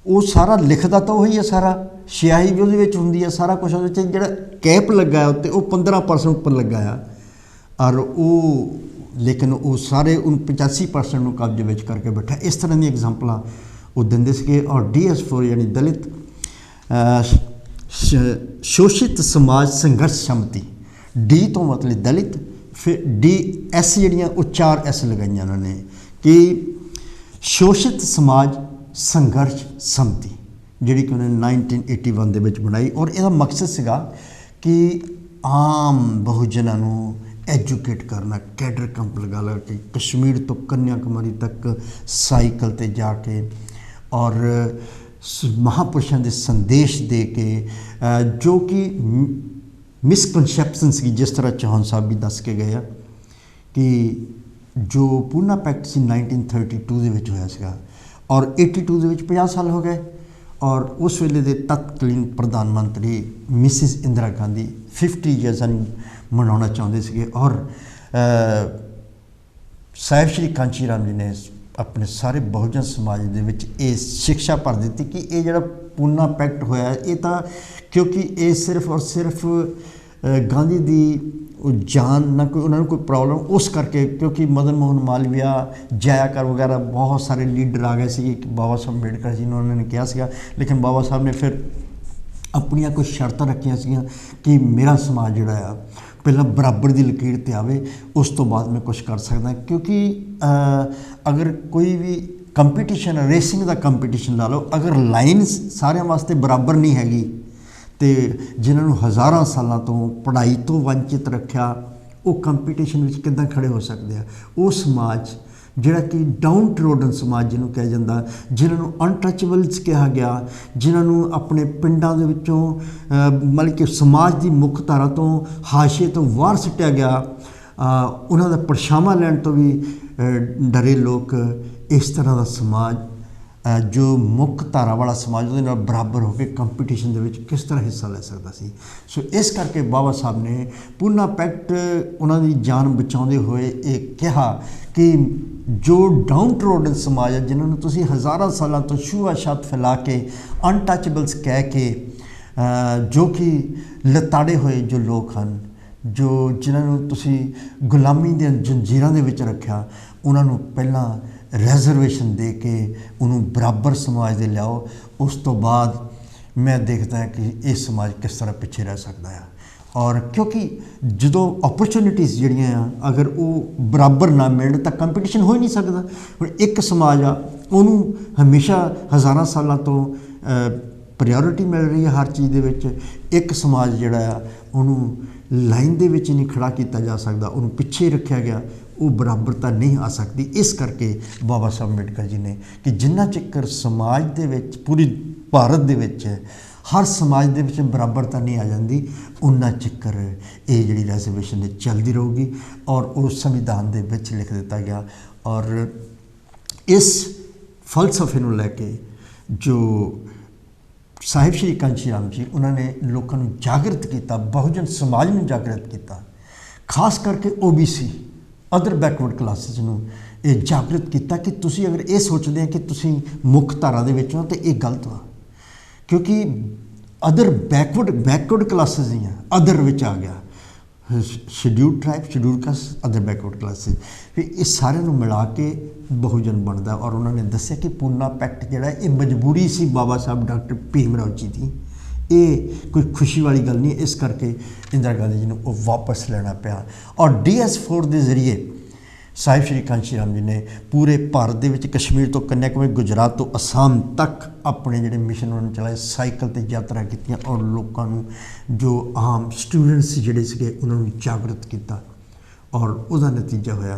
ਉਹ ਸਾਰਾ ਲਿਖਦਾ ਤਾਂ ਉਹੀ ਹੈ, ਸਾਰਾ ਸਿਆਹੀ ਵੀ ਉਹਦੇ ਵਿੱਚ ਹੁੰਦੀ ਹੈ, ਸਾਰਾ ਕੁਛ ਉਹਦੇ 'ਚ ਜਿਹੜਾ ਕੈਪ ਲੱਗਾ ਉੱਤੇ ਉਹ 15% ਉੱਪਰ ਲੱਗਾ ਆ ਔਰ ਉਹ ਲੇਕਿਨ ਉਹ ਸਾਰੇ ਉਹਨੂੰ 85% ਨੂੰ ਕਬਜ਼ੇ ਵਿੱਚ ਕਰਕੇ ਬੈਠਾ। ਇਸ ਤਰ੍ਹਾਂ ਦੀਆਂ ਐਗਜ਼ਾਮਪਲਾਂ ਉਹ ਦਿੰਦੇ ਸੀਗੇ। ਔਰ DS4 ਯਾਨੀ ਦਲਿਤ ਸ਼ੋਸ਼ਿਤ ਸਮਾਜ ਸੰਘਰਸ਼ ਸਮਿਤੀ, ਡੀ ਤੋਂ ਮਤਲਬ ਦਲਿਤ, ਫਿਰ DS ਜਿਹੜੀਆਂ ਉਹ 4 S ਲਗਾਈਆਂ ਉਹਨਾਂ ਨੇ ਕਿ ਸ਼ੋਸ਼ਿਤ ਸਮਾਜ ਸੰਘਰਸ਼ ਸਮਿਤੀ, ਜਿਹੜੀ ਕਿ ਉਹਨੇ 1981 ਦੇ ਵਿੱਚ ਬਣਾਈ। ਔਰ ਇਹਦਾ ਮਕਸਦ ਸੀਗਾ ਕਿ ਆਮ ਬਹੁਜਨਾਂ ਨੂੰ ਐਜੂਕੇਟ ਕਰਨਾ, ਕੈਡਰ ਕੈਂਪ ਲਗਾ ਕੇ ਕਸ਼ਮੀਰ ਤੋਂ ਕੰਨਿਆਕੁਮਾਰੀ ਤੱਕ ਸਾਈਕਲ 'ਤੇ ਜਾ ਕੇ ਔਰ ਮਹਾਂਪੁਰਸ਼ਾਂ ਦੇ ਸੰਦੇਸ਼ ਦੇ ਕੇ, ਜੋ ਕਿ ਮਿਸਕਨਸੈਪਸ਼ਨ ਸੀ, ਜਿਸ ਤਰ੍ਹਾਂ ਚੌਹਾਨ ਸਾਹਿਬ ਵੀ ਦੱਸ ਕੇ ਗਏ ਆ ਕਿ ਜੋ ਪੂਨਾ ਪੈਕਟ ਸੀ 1932 ਦੇ ਵਿੱਚ ਹੋਇਆ ਸੀਗਾ ਔਰ 82 ਦੇ ਵਿੱਚ 50 ਸਾਲ ਹੋ ਗਏ। ਔਰ ਉਸ ਵੇਲੇ ਦੇ ਤਤਕਾਲੀਨ ਪ੍ਰਧਾਨ ਮੰਤਰੀ ਮਿਸਿਸ ਇੰਦਰਾ ਗਾਂਧੀ 50 ਈਅਰਸ ਮਨਾਉਣਾ ਚਾਹੁੰਦੇ ਸੀਗੇ। ਔਰ ਸਾਹਿਬ ਸ਼੍ਰੀ ਕਾਂਚੀ ਰਾਮ ਜੀ ਨੇ ਆਪਣੇ ਸਾਰੇ ਬਹੁਜਨ ਸਮਾਜ ਦੇ ਵਿੱਚ ਇਹ ਸਿੱਖਿਆ ਭਰ ਦਿੱਤੀ ਕਿ ਇਹ ਜਿਹੜਾ ਪੂਨਾ ਪੈਕਟ ਹੋਇਆ ਇਹ ਤਾਂ ਕਿਉਂਕਿ ਇਹ ਸਿਰਫ ਔਰ ਸਿਰਫ ਗਾਂਧੀ ਦੀ ਉਹ ਜਾਨ ਨਾ ਕੋਈ ਉਹਨਾਂ ਨੂੰ ਕੋਈ ਪ੍ਰੋਬਲਮ, ਉਸ ਕਰਕੇ ਕਿਉਂਕਿ ਮਦਨ ਮੋਹਨ ਮਾਲਵੀਆ, ਜਯਾਕਰ ਵਗੈਰਾ ਬਹੁਤ ਸਾਰੇ ਲੀਡਰ ਆ ਗਏ ਸੀ ਕਿ ਬਾਬਾ ਸਾਹਿਬ ਅੰਬੇਡਕਰ ਜੀ ਨੂੰ ਉਹਨਾਂ ਨੇ ਕਿਹਾ ਸੀਗਾ, ਲੇਕਿਨ ਬਾਬਾ ਸਾਹਿਬ ਨੇ ਫਿਰ ਆਪਣੀਆਂ ਕੁਝ ਸ਼ਰਤਾਂ ਰੱਖੀਆਂ ਸੀਗੀਆਂ ਕਿ ਮੇਰਾ ਸਮਾਜ ਜਿਹੜਾ ਆ ਪਹਿਲਾਂ ਬਰਾਬਰ ਦੀ ਲਕੀਰ 'ਤੇ ਆਵੇ, ਉਸ ਤੋਂ ਬਾਅਦ ਮੈਂ ਕੁਛ ਕਰ ਸਕਦਾ। ਕਿਉਂਕਿ ਅਗਰ ਕੋਈ ਵੀ ਕੰਪੀਟੀਸ਼ਨ, ਰੇਸਿੰਗ ਦਾ ਕੰਪੀਟੀਸ਼ਨ ਲਾ ਲਓ, ਅਗਰ ਲਾਈਨ ਸਾਰਿਆਂ ਵਾਸਤੇ ਬਰਾਬਰ ਨਹੀਂ ਹੈਗੀ ਅਤੇ ਜਿਨ੍ਹਾਂ ਨੂੰ ਹਜ਼ਾਰਾਂ ਸਾਲਾਂ ਤੋਂ ਪੜ੍ਹਾਈ ਤੋਂ ਵੰਚਿਤ ਰੱਖਿਆ, ਉਹ ਕੰਪੀਟੀਸ਼ਨ ਵਿੱਚ ਕਿੱਦਾਂ ਖੜ੍ਹੇ ਹੋ ਸਕਦੇ ਆ। ਉਹ ਸਮਾਜ ਜਿਹੜਾ ਕਿ ਡਾਊਨ ਟਰੋਡਨ ਸਮਾਜ ਜਿਹਨੂੰ ਕਿਹਾ ਜਾਂਦਾ, ਜਿਨ੍ਹਾਂ ਨੂੰ ਅਨਟੱਚੇਬਲਸ ਕਿਹਾ ਗਿਆ, ਜਿਨ੍ਹਾਂ ਨੂੰ ਆਪਣੇ ਪਿੰਡਾਂ ਦੇ ਵਿੱਚੋਂ ਮਤਲਬ ਕਿ ਸਮਾਜ ਦੀ ਮੁੱਖ ਧਾਰਾ ਤੋਂ ਹਾਸ਼ੀਏ ਤੋਂ ਬਾਹਰ ਸੁੱਟਿਆ ਗਿਆ, ਉਹਨਾਂ ਦਾ ਪਰਛਾਵਾਂ ਲੈਣ ਤੋਂ ਵੀ ਡਰੇ ਲੋਕ, ਇਸ ਤਰ੍ਹਾਂ ਦਾ ਸਮਾਜ ਜੋ ਮੁੱਖ ਧਾਰਾ ਵਾਲਾ ਸਮਾਜ ਉਹਦੇ ਨਾਲ ਬਰਾਬਰ ਹੋ ਕੇ ਕੰਪੀਟੀਸ਼ਨ ਦੇ ਵਿੱਚ ਕਿਸ ਤਰ੍ਹਾਂ ਹਿੱਸਾ ਲੈ ਸਕਦਾ ਸੀ। ਸੋ ਇਸ ਕਰਕੇ ਬਾਬਾ ਸਾਹਿਬ ਨੇ ਪੂਨਾ ਪੈਕਟ ਉਹਨਾਂ ਦੀ ਜਾਨ ਬਚਾਉਂਦੇ ਹੋਏ ਇਹ ਕਿਹਾ ਕਿ ਜੋ ਡਾਊਨ ਟਰੋਡਨ ਸਮਾਜ ਹੈ, ਜਿਨ੍ਹਾਂ ਨੂੰ ਤੁਸੀਂ ਹਜ਼ਾਰਾਂ ਸਾਲਾਂ ਤੋਂ ਛੂਆ-ਛਾਤ ਫੈਲਾ ਕੇ, ਅਨਟੱਚੇਬਲਸ ਕਹਿ ਕੇ, ਜੋ ਕਿ ਲਤਾੜੇ ਹੋਏ ਜੋ ਲੋਕ ਹਨ, ਜਿਨ੍ਹਾਂ ਨੂੰ ਤੁਸੀਂ ਗੁਲਾਮੀ ਦੀਆਂ ਜੰਜੀਰਾਂ ਦੇ ਵਿੱਚ ਰੱਖਿਆ, ਉਹਨਾਂ ਨੂੰ ਪਹਿਲਾਂ ਰਿਜ਼ਰਵੇਸ਼ਨ ਦੇ ਕੇ ਉਹਨੂੰ ਬਰਾਬਰ ਸਮਾਜ ਦੇ ਲਿਆਓ। ਉਸ ਤੋਂ ਬਾਅਦ ਮੈਂ ਦੇਖਦਾ ਕਿ ਇਹ ਸਮਾਜ ਕਿਸ ਤਰ੍ਹਾਂ ਪਿੱਛੇ ਰਹਿ ਸਕਦਾ ਆ। और क्योंकि जो अपॉर्चुनिटीज़ ਜਿਹੜੀਆਂ ਆ अगर वो बराबर ना मिलन तो कंपीटिशन हो ही नहीं सकता। ਹੁਣ एक समाज आ ਉਹਨੂੰ हमेशा हज़ारां सालों तो ਪ੍ਰਾਇਓਰਿਟੀ मिल रही है हर चीज़ ਦੇ ਵਿੱਚ। एक समाज ਜਿਹੜਾ ਆ ਉਹਨੂੰ लाइन ਦੇ ਵਿੱਚ नहीं खड़ा किया जा सकता, ਉਹਨੂੰ ਪਿੱਛੇ ਰੱਖਿਆ ਗਿਆ, वो बराबरता नहीं आ सकती। इस करके बाबा साहब अंबेडकर जी ने कि जिन्ना चिकर समाज दे विच पूरी भारत दे विच हर समाज दे विच बराबरता नहीं आ जाती, उन्ना चिकर ये जिहड़ी रिजर्वेशन चलती रहूगी। और उस संविधान दे विच लिख दिता गया। और इस फलसफे नूं लैके जो साहिब श्री कांची राम जी उन्होंने लोगों को जागृत किया, बहुजन समाज में जागृत किया, खास करके OBC अदर बैकवर्ड क्लासिस नूं ये जागृत किया कि तुसी अगर ये सोचते हैं कि तुसी मुख धारा दे विच हो तो ये गलत वा। क्योंकि अदर बैकवर्ड क्लासिस ही हैं, अदर विच आ गया scheduled tribe, scheduled caste, other backward classes, फिर ये सारे नूं मिला के बहुजन बनता। और उन्होंने दस्सिया कि पूना पैक्ट जिहड़ा ये मजबूरी सी बाबा साहब डॉक्टर भीमराव जी की, ये कोई खुशी वाली गल नहीं। इस करके इंदिरा गांधी जी को वापस लेना पिया। और DS4 के जरिए साहिब श्री कांची राम जी ने पूरे भारत के विच कश्मीर तो कन्याकुमारी, गुजरात तो असम तक अपने जिहड़े मिशन उन्होंने चलाए, साइकिल ते यात्रा की और लोगों को जो आम स्टूडेंट्स जिहड़े सीगे उन्होंने जागृत किया। और उसका नतीजा होया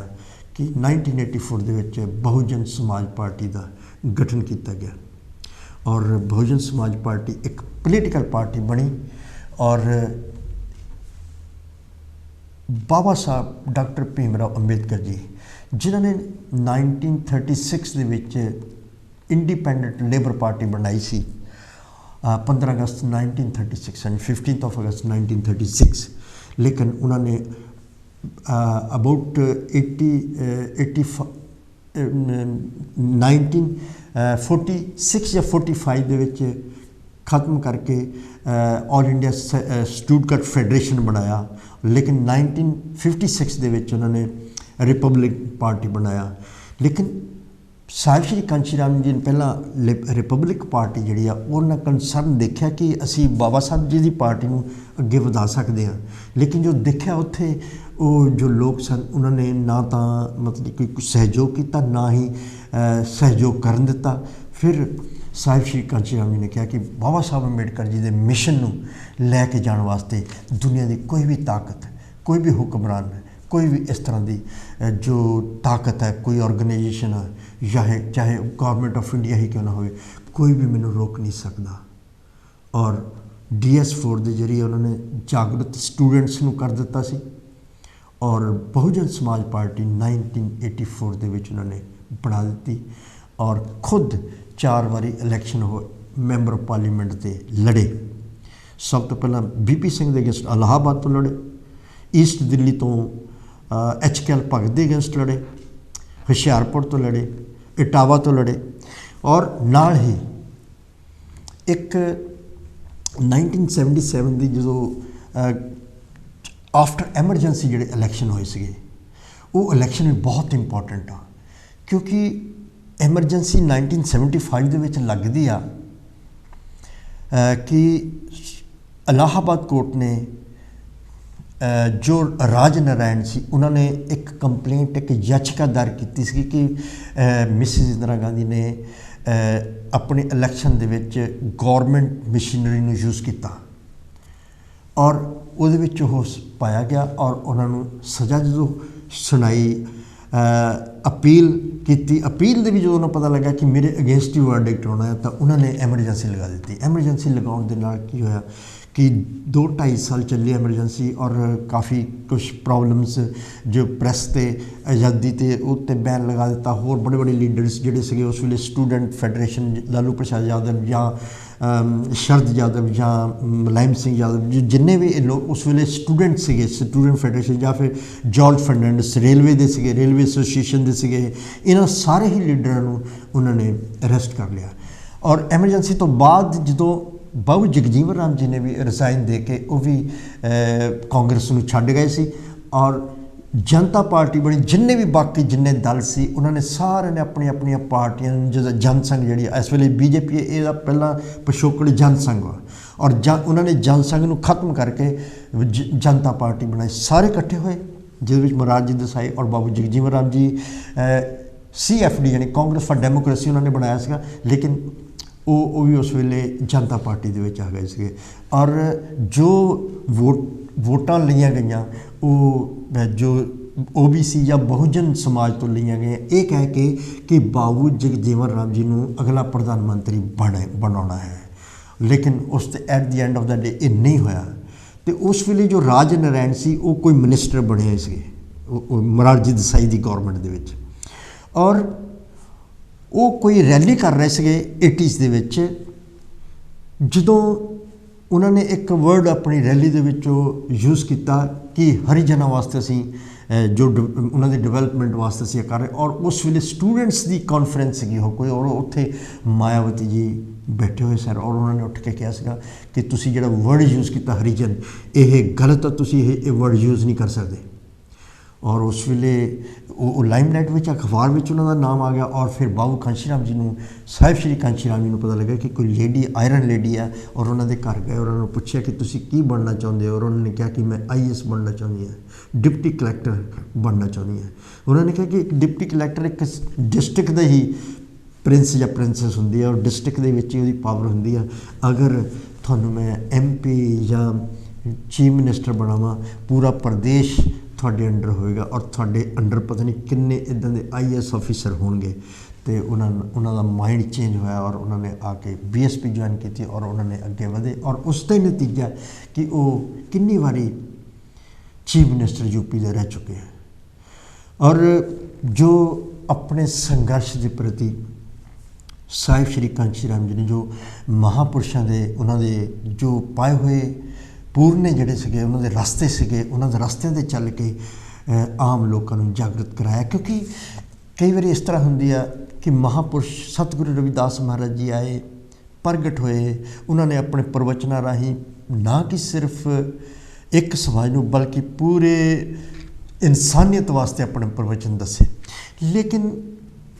कि 1984 दे विच बहुजन समाज पार्टी का गठन किया गया। और बहुजन समाज पार्टी एक पोलीटिकल पार्टी बनी। और बाबा साहब डॉक्टर भीमराव अंबेडकर जी जिन्होंने 1936 दे विच इंडिपेंडेंट लेबर पार्टी बनाई सी, 15 अगस्त 1936 एंड 15 अगस्त 1936। लेकिन उन्होंने अबाउट 1946 या 45 दे विच खत्म करके ऑल इंडिया स्टूडेंट फेडरेशन बनाया। लेकिन 1956 दे विच उन्होंने रिपब्लिक पार्टी बनाया। लेकिन साहिब श्री कांची राम जी ने पहला रिपब्लिक पार्टी जी उन्होंने कंसर्न देखा कि असी बाबा साहब जी की पार्टी को अगे वधा सकते हैं। लेकिन जो देखा उत्थे वो जो लोग सन उन्होंने ना तो मतलब कोई सहयोग किया, ना ही सहयोग करन दिता। फिर साहिब श्री कांची राम जी ने कहा कि बाबा साहब अंबेडकर जी के मिशन को लैके जाने वास्ते दुनिया की कोई भी ताकत, कोई भी हुक्मरान, कोई भी इस तरह की जो ताकत है, कोई ऑर्गेनाइजेशन है, चाहे गवर्नमेंट ऑफ इंडिया ही क्यों ना हो, कोई भी मैनू रोक नहीं सकता। और DS4 के जरिए उन्होंने जागृत स्टूडेंट्स को कर दिता सी। और बहुजन समाज पार्टी 1984 के विच उन्होंने बना दी। और खुद 4 बारी इलैक्शन हो मैंबर ऑफ पार्लीमेंट से लड़े। सब तो पहला BP सिंह के अगेंस्ट इलाहाबाद तो लड़े, ईस्ट दिल्ली तो HKL भगत के अगेंस्ट लड़े, हुशियारपुर तो लड़े, इटावा तो लड़े। और नाल ही एक 1977 की जो आफ्टर एमरजेंसी जोड़े इलैक्शन होए थे, वो इलैक्शन भी बहुत इंपॉर्टेंट आ। क्योंकि एमरजेंसी 1975 के विच लगदी आ कि इलाहाबाद कोर्ट ने जो राज नारायण सी उन्होंने एक कंप्लेंट, एक याचिका दायर की सी कि मिसिज इंदिरा गांधी ने अपने इलैक्शन दे विच गौरमेंट मशीनरी नूं यूज़ किया। और उहदे विच ओह पाया गया। और उन्होंने सज़ा जो सुनाई, अपील की, अपील दे भी जो उन्होंने पता लगा कि मेरे अगेंस्ट ही वर्डिक्ट होना है, तो उन्होंने एमरजेंसी लगा दी। एमरजेंसी लगाने के नाल की होया कि 2-2.5 साल चली एमरजेंसी। और काफ़ी कुछ प्रॉब्लम्स जो प्रैस ते आज़ादी ते उत्ते बैन लगा दिता। होर बड़े बड़े लीडर्स जिहड़े सीगे उस वेले स्टूडेंट फैडरेशन, लालू प्रसाद यादव या शरद यादव या मुलायम सिंह यादव, जिन्ने भी लोग उस वेले स्टूडेंट सीगे, स्टूडेंट फैडरेशन या फिर जॉर्ज फर्नांडिस रेलवे दे सीगे, रेलवे एसोसीएशन दे सीगे, इन्हां सारे ही लीडरां नूं उन्होंने अरेस्ट कर लिया। और एमरजेंसी तो बाद जो बाबू जगजीवन राम जी ने भी रिजाइन दे के वो भी कांग्रेस में छड्ड गए सी। और जनता पार्टी बनी, जिन्ने भी बाकी जिन्ने दल सी उन्होंने सारे ने अपनी अपनी पार्टियां जो जनसंघ जी इस वे बीजेपी ये पहला पिछोकड़ जनसंघ वा और उन्होंने जनसंघ को खत्म करके जनता पार्टी बनाई। सारे इकट्ठे हुए जिस मोरारजी देसाई और बाबू जगजीवन राम जी CFD यानी कांग्रेस फॉर डेमोक्रेसी उन्होंने बनाया सीगा, लेकिन वो भी उस वेले जनता पार्टी दे विच आ गए थे। और जो वोटां लिया गई वो जो OBC या बहुजन समाज तो लिया गई ये कह के कि बाबू जगजीवन राम जी को अगला प्रधानमंत्री बनाना है, लेकिन उस at the end of the day ये नहीं होया। तो उस वेले जो राज नारायण सी वो कोई मिनिस्टर बने थे मोरारजी देसाई की गौरमेंट दे विच, और वो कोई रैली कर रहे थे 80s दे विच, जदों उन्होंने एक वर्ड अपनी रैली दे विचों यूज़ किया कि हरिजनां वास्ते असीं जो उन्होंने डिवेलपमेंट वास्ते असीं कर रहे, और उस वेले स्टूडेंट्स की कॉन्फ्रेंस सी हो कोई, और उत्थे मायावती जी बैठे हुए सर, और उन्होंने उठ के कहा सीगा कि तुसीं जिहड़ा वर्ड यूज़ किया हरिजन ये गलत है, तुसीं ये वर्ड यूज़ नहीं कर सकते। और उस वेले वो लाइमलाइट में अखबार में उन्होंने नाम आ गया, और फिर बाबू कांशी राम जी को साहिब श्री कांशी राम जी को पता लगा कि कोई लेडी आयरन लेडी है, और उन्होंने घर गए और उन्होंने पूछा कि तुसीं की बनना चाहते हो, और उन्होंने कहा कि मैं IAS बनना चाहती हूँ, डिप्टी कलैक्टर बनना चाहती हूँ। उन्होंने कहा कि एक डिप्टी कलैक्टर एक डिस्ट्रिक्ट का ही प्रिंस या प्रिंसैस होंगी है, और डिस्ट्रिक्ट के विच ही पावर होंगी है। अगर थानू मैं MP या चीफ मिनिस्टर बनावा, पूरा प्रदेश थोड़े अंडर होएगा, और थोड़े अंडर पता नहीं किन्ने इदां दे IAS ऑफिसर होंगे। तो उन्होंने माइंड चेंज होया और उन्होंने आके BSP ज्वाइन की और उन्होंने अगे बढ़े, और उसका ही नतीजा कि वो कितनी बारी चीफ मिनिस्टर UP दे रह चुके हैं। और जो अपने संघर्ष के प्रति साहिब श्री कांशी राम जी ने जो महापुरुषों के उन्होंने जो पाए हुए पूरने जड़े सके उन्होंने रास्ते सके, उन्होंने रास्ते से चल के आम लोगों को जागृत कराया। क्योंकि कई बार इस तरह होंगी है कि महापुरुष सतगुरु रविदास महाराज जी आए, प्रगट हुए, उन्होंने अपने प्रवचनों राही ना कि सिर्फ एक समाज को बल्कि पूरे इंसानियत वास्ते अपने प्रवचन दसे। लेकिन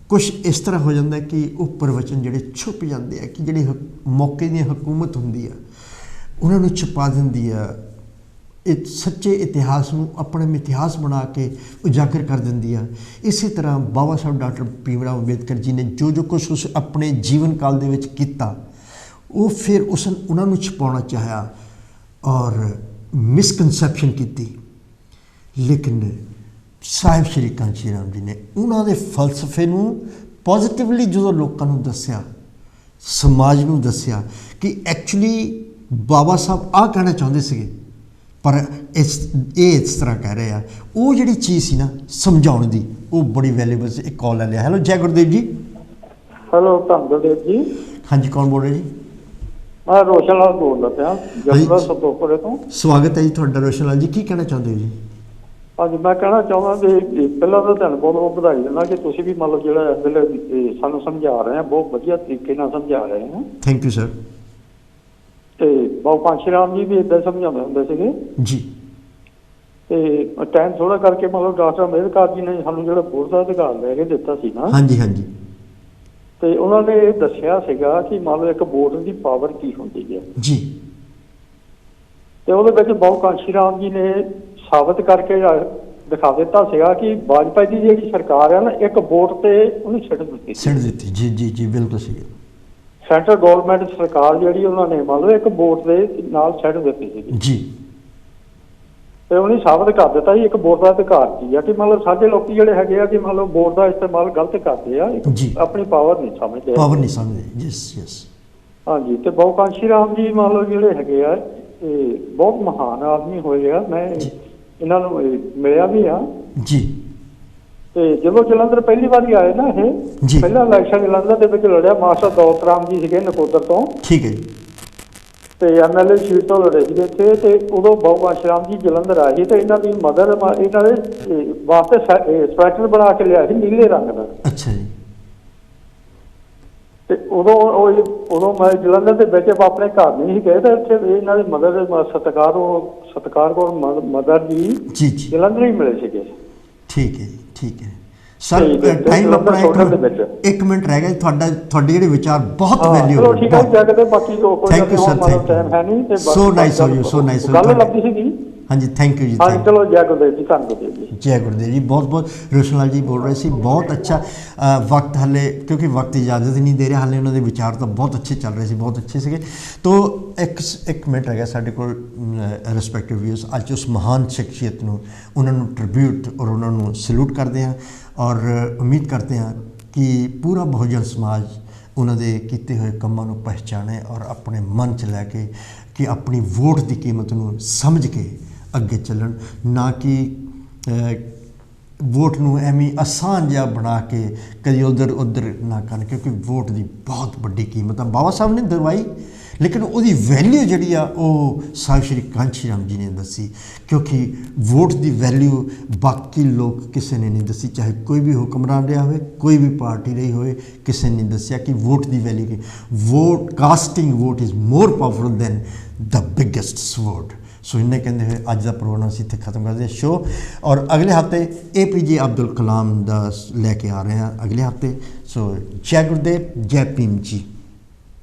कुछ इस तरह हो जाता है कि वो प्रवचन जोड़े छुप जाते हैं कि जी मौके की हुकूमत होंगी है उन्होंने छुपा देंदी है, एक सच्चे इतिहास में अपने इतिहास बना के उजागर कर देंदी है। इसी तरह बाबा साहब डॉक्टर भीमराव अंबेडकर जी ने जो जो कुछ उस अपने जीवन काल दे विच कीता वो फिर उस उन्होंने छुपाना चाहा और मिसकनसैप्शन की। लेकिन साहिब श्री कांशी राम जी ने उन्होंने फलसफे को पॉजिटिवली जो लोगों को दसिया, समाज को दसिया कि एक्चुअली बाबा साहब आ कहना चाहते थे पर इस तरह कह रहे हैं, वो जी चीज़ सी ना समझाने की वो बड़ी वैल्यूबल से। एक कॉल ले लिया। हैलो जय गुरुदेव जी। हेलो धन गुरुदेव जी। हाँ जी, कौन बोल रहे जी? मैं रोशन लाल बोल रहा जलंधर संतोखपुरे तो। स्वागत है जी थोड़ा। रोशन लाल जी की कहना चाहते हो जी? हाँ जी, मैं कहना चाहता भी पहला तो तुहानू बहुत बहुत बधाई देना कि तुसीं भी मतलब जो इस वेले सानू समझा रहे हैं, बहुत वधिया तरीके नाल समझा रहे हैं। Thank you sir. तो बाबू कांशी राम जी भी इदा समझाते होंगे सीगे जी। तो टाइम थोड़ा करके मतलब डॉक्टर अंबेडकर जी ने सानू जो वोट का अधिकार लैके दिता सी ना। हाँ जी हाँ जी। तो उन्होंने ये दसिया सीगा कि मतलब एक वोट की पावर की होंगी है जी। तो वो बाबू कांशी राम जी ने साबित करके दिखा दिता सीगा कि वाजपेयी की जी सरकार है ना एक वोट से उन्हें छिड़ दी जी जी जी बिल्कुल सही। सेंट्रल गवर्नमेंट सरकार जी उन्होंने मतलब एक वोट के नाल छिड़ दी जी। तो उन्हें साबित कर दिता एक वोट का अधिकार की है कि मतलब सारे लोग जोड़े है कि मतलब वोट का इस्तेमाल गलत करते हैं, अपनी पावर नहीं समझते। पावर नहीं समझते। Yes yes. हाँ जी। तो बाबू कांशी राम जी मतलब जोड़े है बहुत महान आदमी होए आ। मैं इन्हों मिलिया भी हाँ जी। तो जो जलंधर पहली बार आए ना ये पहला इलैक्शन जलंधर के लड़िया मास्टर दौलत राम जी थे नकोदर तो। ठीक है जी। तो MLA सीट तो लड़े थे तो उदों बाबू कांशी राम जी जलंधर आए तो इन्हों की मदर इन्होंने वास्ते स्वेटर बना के लिया नीले रंग का। अच्छा जी। ਤੇ ਉਦੋਂ ਮੈਂ ਜਲੰਧਰ ਦੇ ਵਿੱਚ ਆਪਣੇ ਘਰ ਨਹੀਂ ਸੀ ਗਏ ਤਾਂ ਇੱਥੇ ਇਹਨਾਂ ਦੇ ਮਦਰ ਸਤਿਕਾਰ ਕੌਰ ਮਦਰ ਜੀ ਜਲੰਧਰ ਹੀ ਮਿਲੇ ਸੀਗੇ। ਠੀਕ ਹੈ ਜੀ, ਠੀਕ ਹੈ ਸਰ। ਟਾਈਮ ਆਪਣਾ 1 ਮਿੰਟ ਰਹਿ ਗਿਆ। ਤੁਹਾਡੇ ਜਿਹੜੇ ਵਿਚਾਰ ਬਹੁਤ ਵੈਲਿਊ। ਠੀਕ ਹੈ ਜੱਗ ਦੇ ਬਾਕੀ thank you sir, thank you. So nice of you, so nice. ਗੱਲ ਲੱਗੀ ਸੀਗੀ। ਹਾਂਜੀ ਥੈਂਕ ਯੂ ਜੀ। ਹਾਂਜੀ ਚਲੋ ਜੈ ਗੁਰਦੇਵ ਜੀ, ਧੰਨਵਾਦ ਜੀ। ਜੈ ਗੁਰਦੇਵ ਜੀ। ਬਹੁਤ ਬਹੁਤ ਰੋਸ਼ਨ ਲਾਲ ਜੀ ਬੋਲ ਰਹੇ ਸੀ। ਬਹੁਤ ਅੱਛਾ ਵਕਤ ਹਾਲੇ, ਕਿਉਂਕਿ ਵਕਤ ਇਜਾਜ਼ਤ ਨਹੀਂ ਦੇ ਰਿਹਾ ਹਾਲੇ। ਉਹਨਾਂ ਦੇ ਵਿਚਾਰ ਤਾਂ ਬਹੁਤ ਅੱਛੇ ਚੱਲ ਰਹੇ ਸੀ, ਬਹੁਤ ਅੱਛੇ ਸੀਗੇ। ਤੋ ਇੱਕ ਮਿੰਟ ਰਹਿ ਗਿਆ ਸਾਡੇ ਕੋਲ। ਰਿਸਪੈਕਟਿਵ ਵਿਊਜ਼, ਅੱਜ ਉਸ ਮਹਾਨ ਸ਼ਖਸੀਅਤ ਨੂੰ, ਉਹਨਾਂ ਨੂੰ ਟ੍ਰਿਬਿਊਟ ਔਰ ਉਹਨਾਂ ਨੂੰ ਸਲੂਟ ਕਰਦੇ ਹਾਂ ਔਰ ਉਮੀਦ ਕਰਦੇ ਹਾਂ ਕਿ ਪੂਰਾ ਬਹੁਜਨ ਸਮਾਜ ਉਹਨਾਂ ਦੇ ਕੀਤੇ ਹੋਏ ਕੰਮਾਂ ਨੂੰ ਪਹਿਚਾਣੇ ਔਰ ਆਪਣੇ ਮਨ 'ਚ ਲੈ ਕੇ ਕਿ ਆਪਣੀ ਵੋਟ ਦੀ ਕੀਮਤ ਨੂੰ ਸਮਝ ਕੇ ਅੱਗੇ ਚੱਲਣ, ਨਾ ਕਿ ਵੋਟ ਨੂੰ ਐਵੇਂ ਆਸਾਨ ਜਿਹਾ ਬਣਾ ਕੇ ਕਦੀ ਉੱਧਰ ਨਾ ਕਰਨ, ਕਿਉਂਕਿ ਵੋਟ ਦੀ ਬਹੁਤ ਵੱਡੀ ਕੀਮਤ ਆ। ਬਾਬਾ ਸਾਹਿਬ ਨੇ ਦਰਵਾਈ, ਲੇਕਿਨ ਉਹਦੀ ਵੈਲਿਊ ਜਿਹੜੀ ਆ ਉਹ ਸਾਹਿਬ ਸ਼੍ਰੀ ਕਾਂਸ਼ੀ ਰਾਮ ਜੀ ਨੇ ਦੱਸੀ, ਕਿਉਂਕਿ ਵੋਟ ਦੀ ਵੈਲਿਊ ਬਾਕੀ ਲੋਕ ਕਿਸੇ ਨੇ ਨਹੀਂ ਦੱਸੀ। ਚਾਹੇ ਕੋਈ ਵੀ ਹੁਕਮਰਾਨ ਰਿਹਾ ਹੋਵੇ, ਕੋਈ ਵੀ ਪਾਰਟੀ ਰਹੀ ਹੋਵੇ, ਕਿਸੇ ਨੇ ਨਹੀਂ ਦੱਸਿਆ ਕਿ ਵੋਟ ਦੀ ਵੈਲਿਊ ਕੀ। Vote, casting vote is more powerful than the biggest sword. So ਇੰਨੇ ਕਹਿੰਦੇ ਹੋਏ ਅੱਜ ਦਾ ਪ੍ਰੋਗਰਾਮ ਅਸੀਂ ਇੱਥੇ ਖਤਮ ਕਰਦੇ ਹਾਂ ਸ਼ੋਅ। ਔਰ ਅਗਲੇ ਹਫ਼ਤੇ APJ ਅਬਦੁਲ ਕਲਾਮ ਦਾ ਲੈ ਕੇ ਆ ਰਹੇ ਹਾਂ ਅਗਲੇ ਹਫ਼ਤੇ। ਸੋ ਜੈ ਗੁਰਦੇਵ, ਜੈ ਭੀਮ ਜੀ।